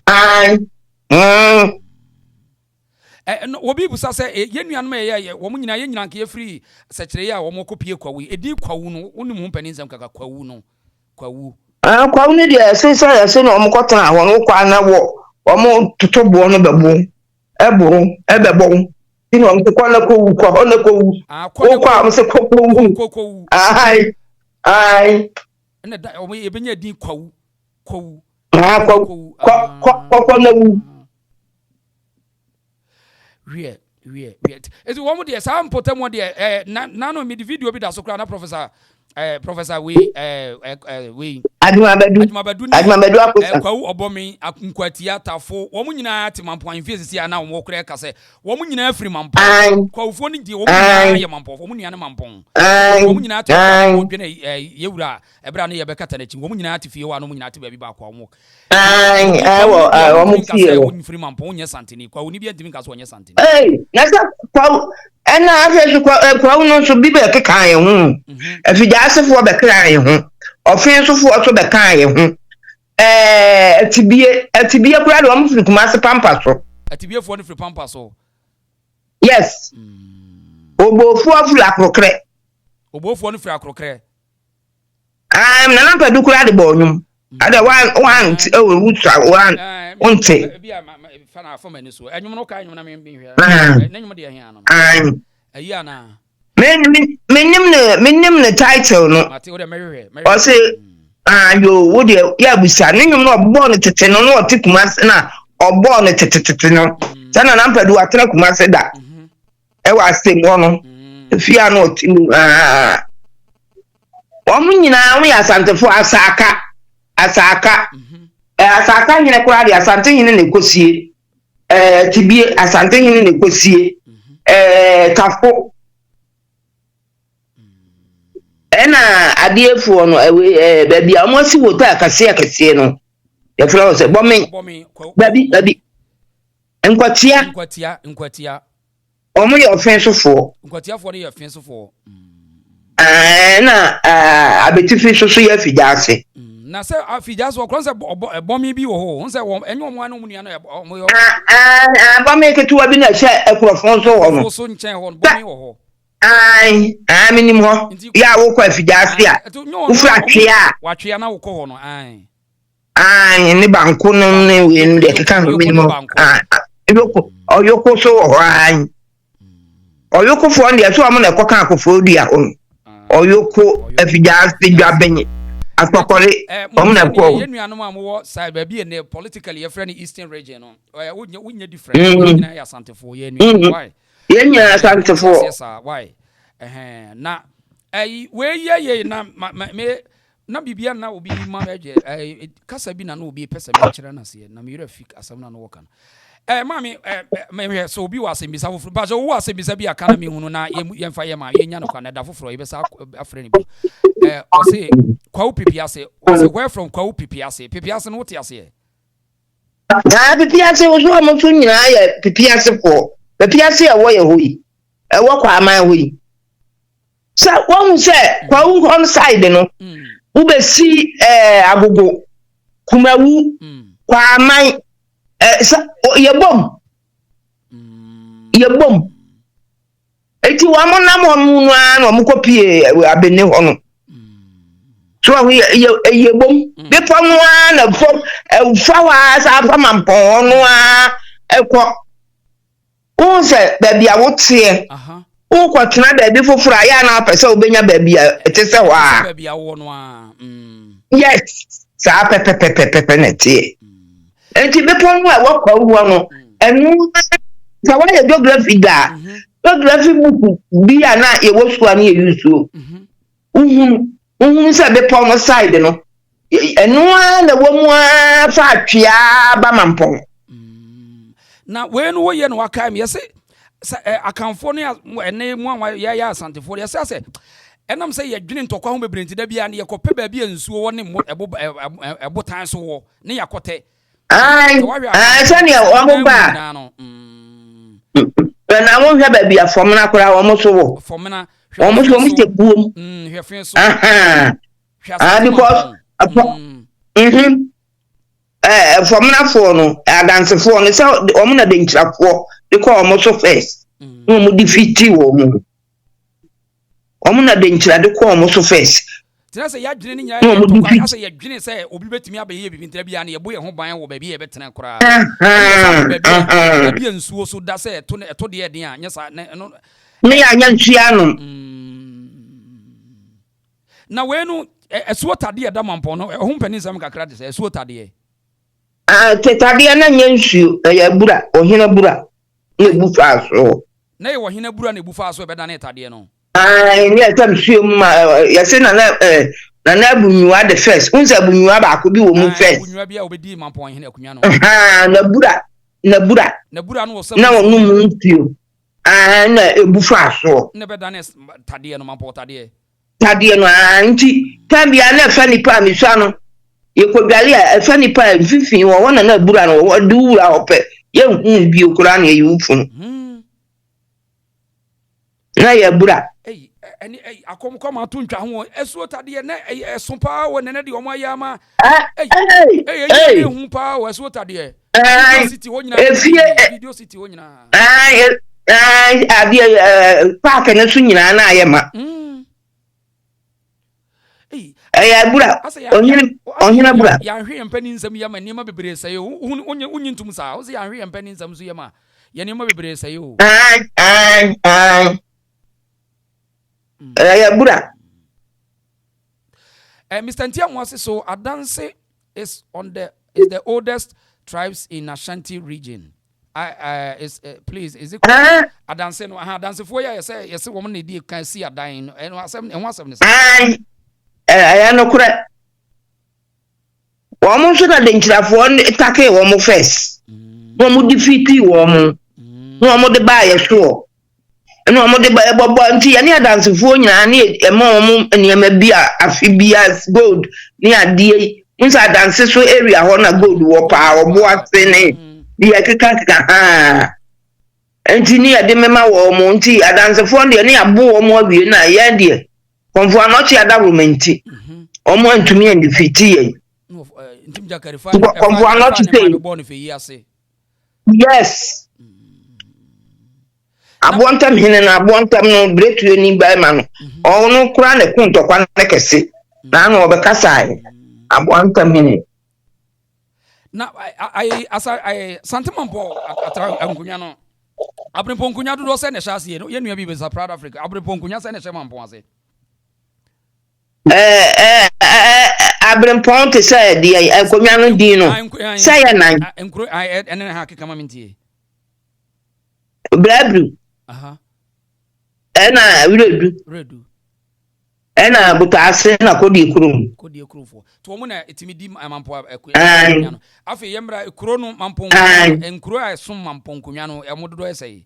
no obi busa se ye nuanom ye wo mu nyina ye nyina nka ye free sekire ya wo mo kopie kwawu edi kwawu no wonim ho mpani nsam kaka kwawu no kwawu ne de se no omo kotena ho no kwa na wo omo totobo no bebo eburu ebebo You know, the corner ko Aye. And that we been a deep cow. It's one of the some potem one there. Nano me the video bit as Socrana Professor we Admabadu kwa obomi akunkwati atafo wo nyina ate Mampong Obaa ya na wo kure ka se wo nyina afiri Mampong kwa ufo ni die wo nyina ye Mampong wo nyina ne Mampong wo nyina ate wo dwene yewura ebra ne ye bekata na chi wo nyina ate fie wa no nyina ate ba bi ba kwa wo wo mu fie wo firi Mampong nya santini kwa woni bi antimi ka so nya santini na sa kwa ena afesu kwa uno so bibe ke kan ye hu afijasefo be kan ye hu ofensofo so be kan ye hu atibie kura de omo firi Kumasi pampa so atibie fo ne firi pampa so yes obofo afiri akrokre obofo ne firi akrokre na nampa du kura de bonyum ada one one onte bia fana fo mani so enwum no ka enwum na me hwe na enwum de ahia no ayi ana menim ne title no mate wo de mehwe o say yo wo de ya busa nenum no obo no tete no no oti Kumasi na obo no tete no sana na mpadu atena Kumasi da e wa stem no fia no oti omu nyina wo ya Asante fo asaka asaka nyine kura de Asante nyine ne kosie tibie Asante nyine ne kosie kafo ena adiefu no baby amosi woto akase no ya flawo se bomi baby nkwatia omo ye ofensofo nkwatia ne ye ofensofo na abetifi so ye fijase na se afijase wo kronse bomi bi wo ho nse wo enyo mo anu munua no mo yo bomi ketuwa bi na hye ekrofon so wo no so nchen ho bomi wo ho minim ho ya wo kwa afijase a ufra twea watwea na wo ko ho no ni banku no ne we no de keka no minim eboko oyoko so wo oyoko fo ndi so am na ekoka akofo dua on oyoko afijase dwabenye akokore omna ko yenuanom amwo sai ba bi ne politically ye friend Eastern region no wonya different na ya Asante fo yenu why yenya Asante fo yes why na we ye na me na bibia na obi ma eje kasa bi na obi pesa bi kire na se na me rafik asam na no woka mami me so obi wa sembisa foforo ba so wo asembisa bi aka na me hunu na yemfa ye ma yenya no kwa na da foforo ye besa afre ne bi o se kwa upipiase o se where from kwa upipiase no wote ase pipiase wo so am so nyina ya pipiase fo pipiase ya wo ye hoyi wo kwa aman hoyi sa wo hu se kwa on side no wo be si agogo kumawu kwa aman yebom eti wa mo na mo nu an mo kopie abene ho no so yebom be pon na fo fawa sa fa Mampong no ekọ o se baby a wotie o ko tena baby foforo ya na pese obenya baby etese wa baby a wo no yes sa pepe na tie enti be pon wa wakwa wo no enu sa wa ye geography da geography book bi ana ye wo so ani ye use se be pon no side no enu na wo mu fa atwea ba Mampong na we no wo ye no waka me yese akanfo no ene mu an ya Asante fo yese se enam se ye dwene ntokwa ho bebrenti da bia ne ye kope ba bia nsuo wo ne ebotan so wo ne yakote Sani Obaa na mo hwe ba bia fomna kora wo mo so wo fomna wo mo so mo te buom hwe so because fomna fo no adanse fo no so wo mo na de nkrafo de ko wo mo so first mo defeat wo mo na de nkira de ko wo mo so first Tina say ya dwene nya ya to kwa ya say ya dwene say obi betimi abaye bibi ntra bia na ye bo ye ho ban wo ba bi ye betena kora ba bi nsuo so da say to de den a nya sa no me ya nya ntuano na we no esuo tade da mampon no ho mpani nsam kakra de say esuo tade tetade na nya nsuo ya bura ohina bura na bufa so na ye ohina bura na bufa so be da na tade no ni atam suo ma ya se na bunwa the first unsa bunwa ba ko bi wo mu first bunwa bia obedi mampon hene akunya no na bura no wo na wo mu nsuo na ebufa so na be da na tade no mampon tade no anti tambia na fa nipa mi so ano ye ko dwale a fa nipa mfifin wo wona na bura no wo duura ope ye hu bi okura na ye wufu na ye bura ani akom atu ntwa ho esuo tade na eso pa wo ne de omo ayama hu pa wo esuo tade city wo nyina video city wo nyina abi park na su nyina na ayema ya bura onhina bura ya hwe empani nsam yama niema bebre saye onye ntum sa o se ya hwe empani nsam so yama ya niema bebre saye o ya bura Mr. Ntiamwase, so Adanse is the oldest tribes in Ashanti region. Please, is it Adanse no Adanse for ya say woman need can see a dying and wasem I no kura woman so na denchirafo take woman first woman defeat woman woman de buy so no mo de bobo nti ya ni adansefo nyina ni emom niam bia afibias gold ni ade nsa adanse so area ho na gold wo pa obo ase ne dia keka nti ni ade mema wo mo nti adansefo de ni abo wo mo awie na ya de konfo anochi adawumenti omo ntumi and fiti ye ntim jakarifa konfo anochi say yes abontam hene na abontam no bretu ni ba ma no ono kura ne kuntokwa ne kese na no obekasa abontam hene na I santimampo atra ankunya no abrepon kunya do se ne hyase no ye nua bi be sa proud Africa abrepon kunya se ne hyemampo ase abrepon te say di akunya no di no say nan enkro ene ha keka ma mentie brabru ena redu ena butase na kodi kurufo to mo na etimi di mampo akunya no afi yemra ekuro no mampo enkuro a som mampo akunya no emododo esai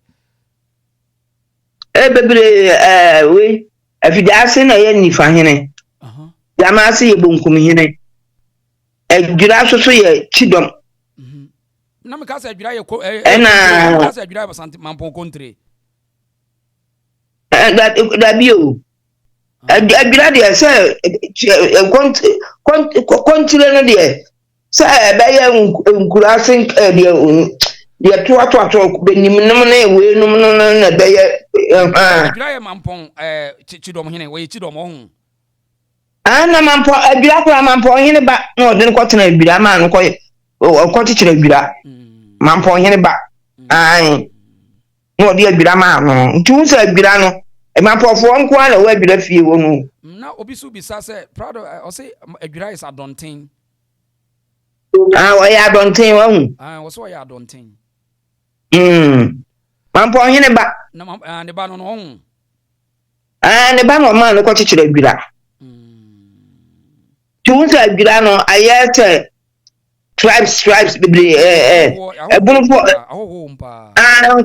bebre we afidase na ye nifa hene jamase ye bonkum hene adwira so ye chidom na me kasa adwira ye ena kasa adwira Asante mampo kontre that bio adwira de say kontre no de say be ye nkurasin de to benim nom na we nom na be ye adwira ye mampo chidom hene we chidom ho ana mampo adwira kwa mampo hene ba no de ko tena adwira ma no ko tichira adwira mampo hene ba ai no de adwira ma no ntu se adwira no mampo fo nko ala wa adwira fie wo no na obi su bi sa say proud o say adwira is adonten o ya adonten wa hu o so ya adonten mampo hene ba na ne ba no no hu ne ba no ma no ko tichira adwira tu se adwira no ayete tribes bibli ebunu fo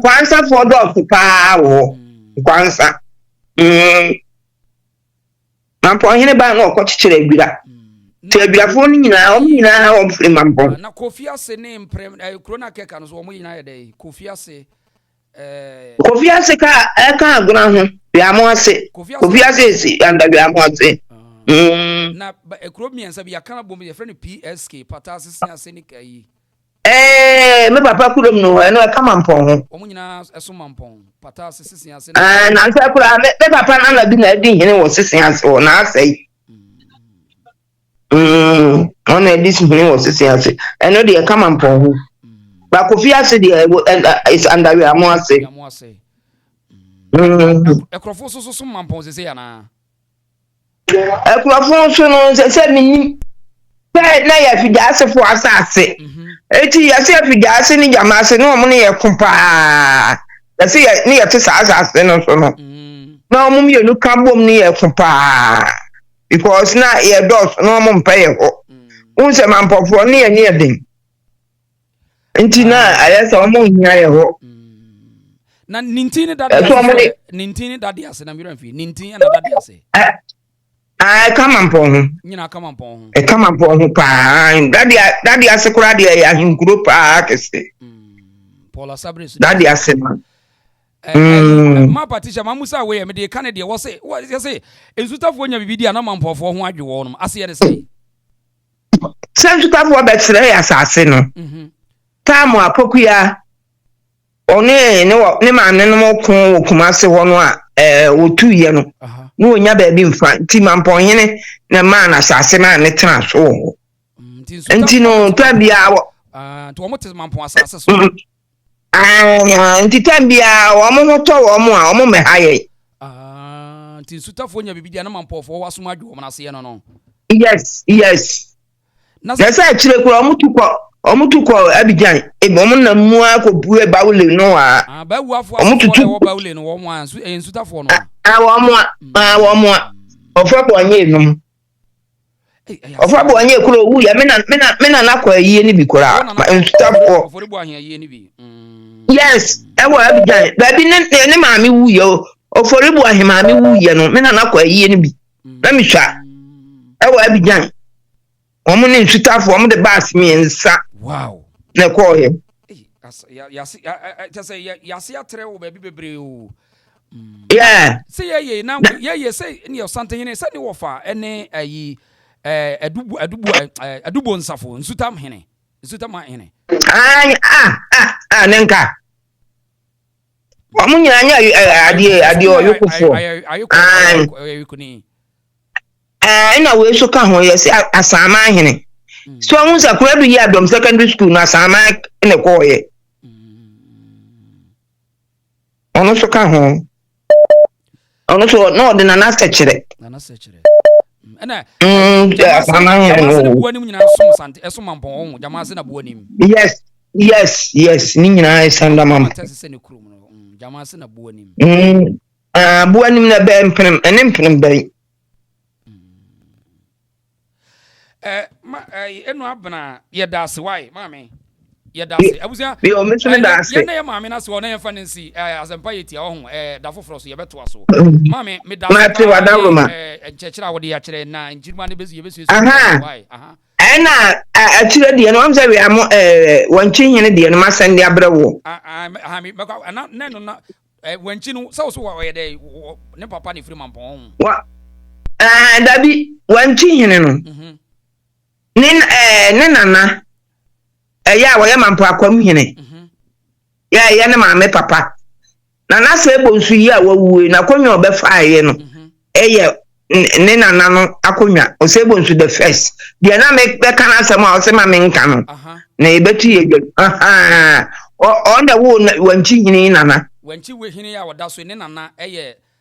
kwansa for do pa wo kwansa mampo hene ba no ko chichire adwira te adwira fo ni nyina o nyina o mfiri mampo na kofi ase ne mprem krona keka no so o nyina ye dai kofi ase ka aguna ho bia mo ase kofi ase si anda bia mo ase na ekro miensa bi yakana bom ye friend PSK patase siase ni kai me papa kudom no e no ka mampon ho omo nyina eso mampon patase siase na nsa kura me papa na na bi na di hene wo siase wo na asai On a discipline was say I know they come and po but Kofi ase is under your mo ase ekrofo so Mampong se ya na ekrofo so no se mini na ya fida ase fo asase eti ya se fida ase ni jama ase no mo ne ye kompa ya se ni ya te sa asase no so no na mo mi enu ka bom ni ye kompa because na ye dos no mo mpa ye ho unse Mampofo ni ye ni edin enti na ayesa o mo hia ye ho na nintini dadi ase na miramfi nintini na dadi ase come Mampong nyina ka Mampong come Mampong pa dadi ase kura de ya hinkuro pa kese Paula Sabres dadi ase ma ma patisha mamusa we me de kan de wo say ensutafo nya bibidi na Mampofo ho adwe wo no ase ye de say ensutafo betre ya asase no tamu apokuya one ne ma ne no ko kumase ho no a wotu ye no no onya ba bi mfa ti Mampong hene na ma na asase na ne tena so enti no tabia to mo te Mampong asase so nti tambia wo mo hoto wo mo a wo mo me haye nti ensutafo nya bibidi na Mampofo wasoma adwe wo na se ye no yes na say chire kura omutuko Abidjan mo na mu akobu e bawule no a ba wuafo asofo wo bawule no wo mo ensutafo no wo mo ofo bo anye num ofo bo anye kura wu ya me na nakwa yie ni bi kura ensutafo ofo bo ahia yie ni bi yes ewo Abidjan baby ne maami wu ye ofo bu ahia maami wu ye no me na nakwa yie ni bi na mi hwa ewo Abidjan omo ne nsutafo omo de bass mi ensa wow na ko ye ya atre wo baby bebre o yeah say ye na ye say ne Asante hene say ne wo fa ene ayi adubo nsafo nsutam hene nenka omo nyina nya ade oyokofo ayukuni na we so ka ho yes asama hene so hu sakura bi ya dom secondary school na asama ne ko ye ono so ka ho ono so no de na sekire ana asama hene buanim nyina som Asante eso Mampong ho jamase na buanim yes ni nyina esanda Mampong se ne krum no jamase na buanim buanim na be mpem ene mpem be enu abna ye dase why mame ye dase abusia bi o mesome dase ye na ye mame na se wona ye fancy asempa yeti ho da foforo so ye beto aso mame me dase ma te wadawoma chechira wode ya kire na njirma ne bezu ye besu why ena akire de no amza we am wanchi hene de no masande abrawo me na no na wanchi no so wo ye de ne papa ne firi Mampong wa dabi wanchi hene no ne nana ya wo ya Mampong akwam hene ya ne maame papa nana se bonsu yi a wawuwe na konwa obefa aye no ne nana no akonwa o se bonsu the first dia na me be kana asema o se ma me nka no na ebetu ye on the wo wanchi hene nana wanchi we hene ya woda so ne nana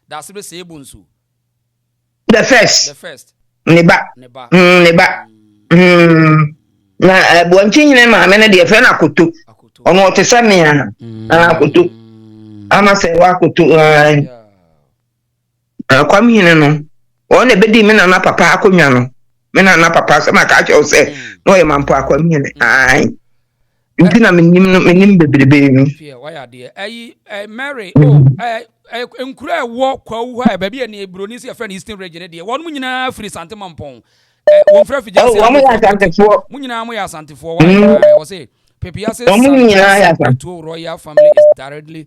da se be se bonsu the first ne ba na wanchi hene maame na de fe na akoto ono te se me ya akoto ama se wa akoto kwam hene no on e bedi me na papa akonwa no me na papa se ma ka che o se no ye Mampong akwam hene ai nti na menim bebrebe no fie wa ya de ayi Mary enkura wo kwawu ha ba bia ne ebroni se friend Eastern region de won mu nyina free Asante Mampong won fra fija se mu nyina mu ya Asantefo wa wo se pepia se Royal family is directly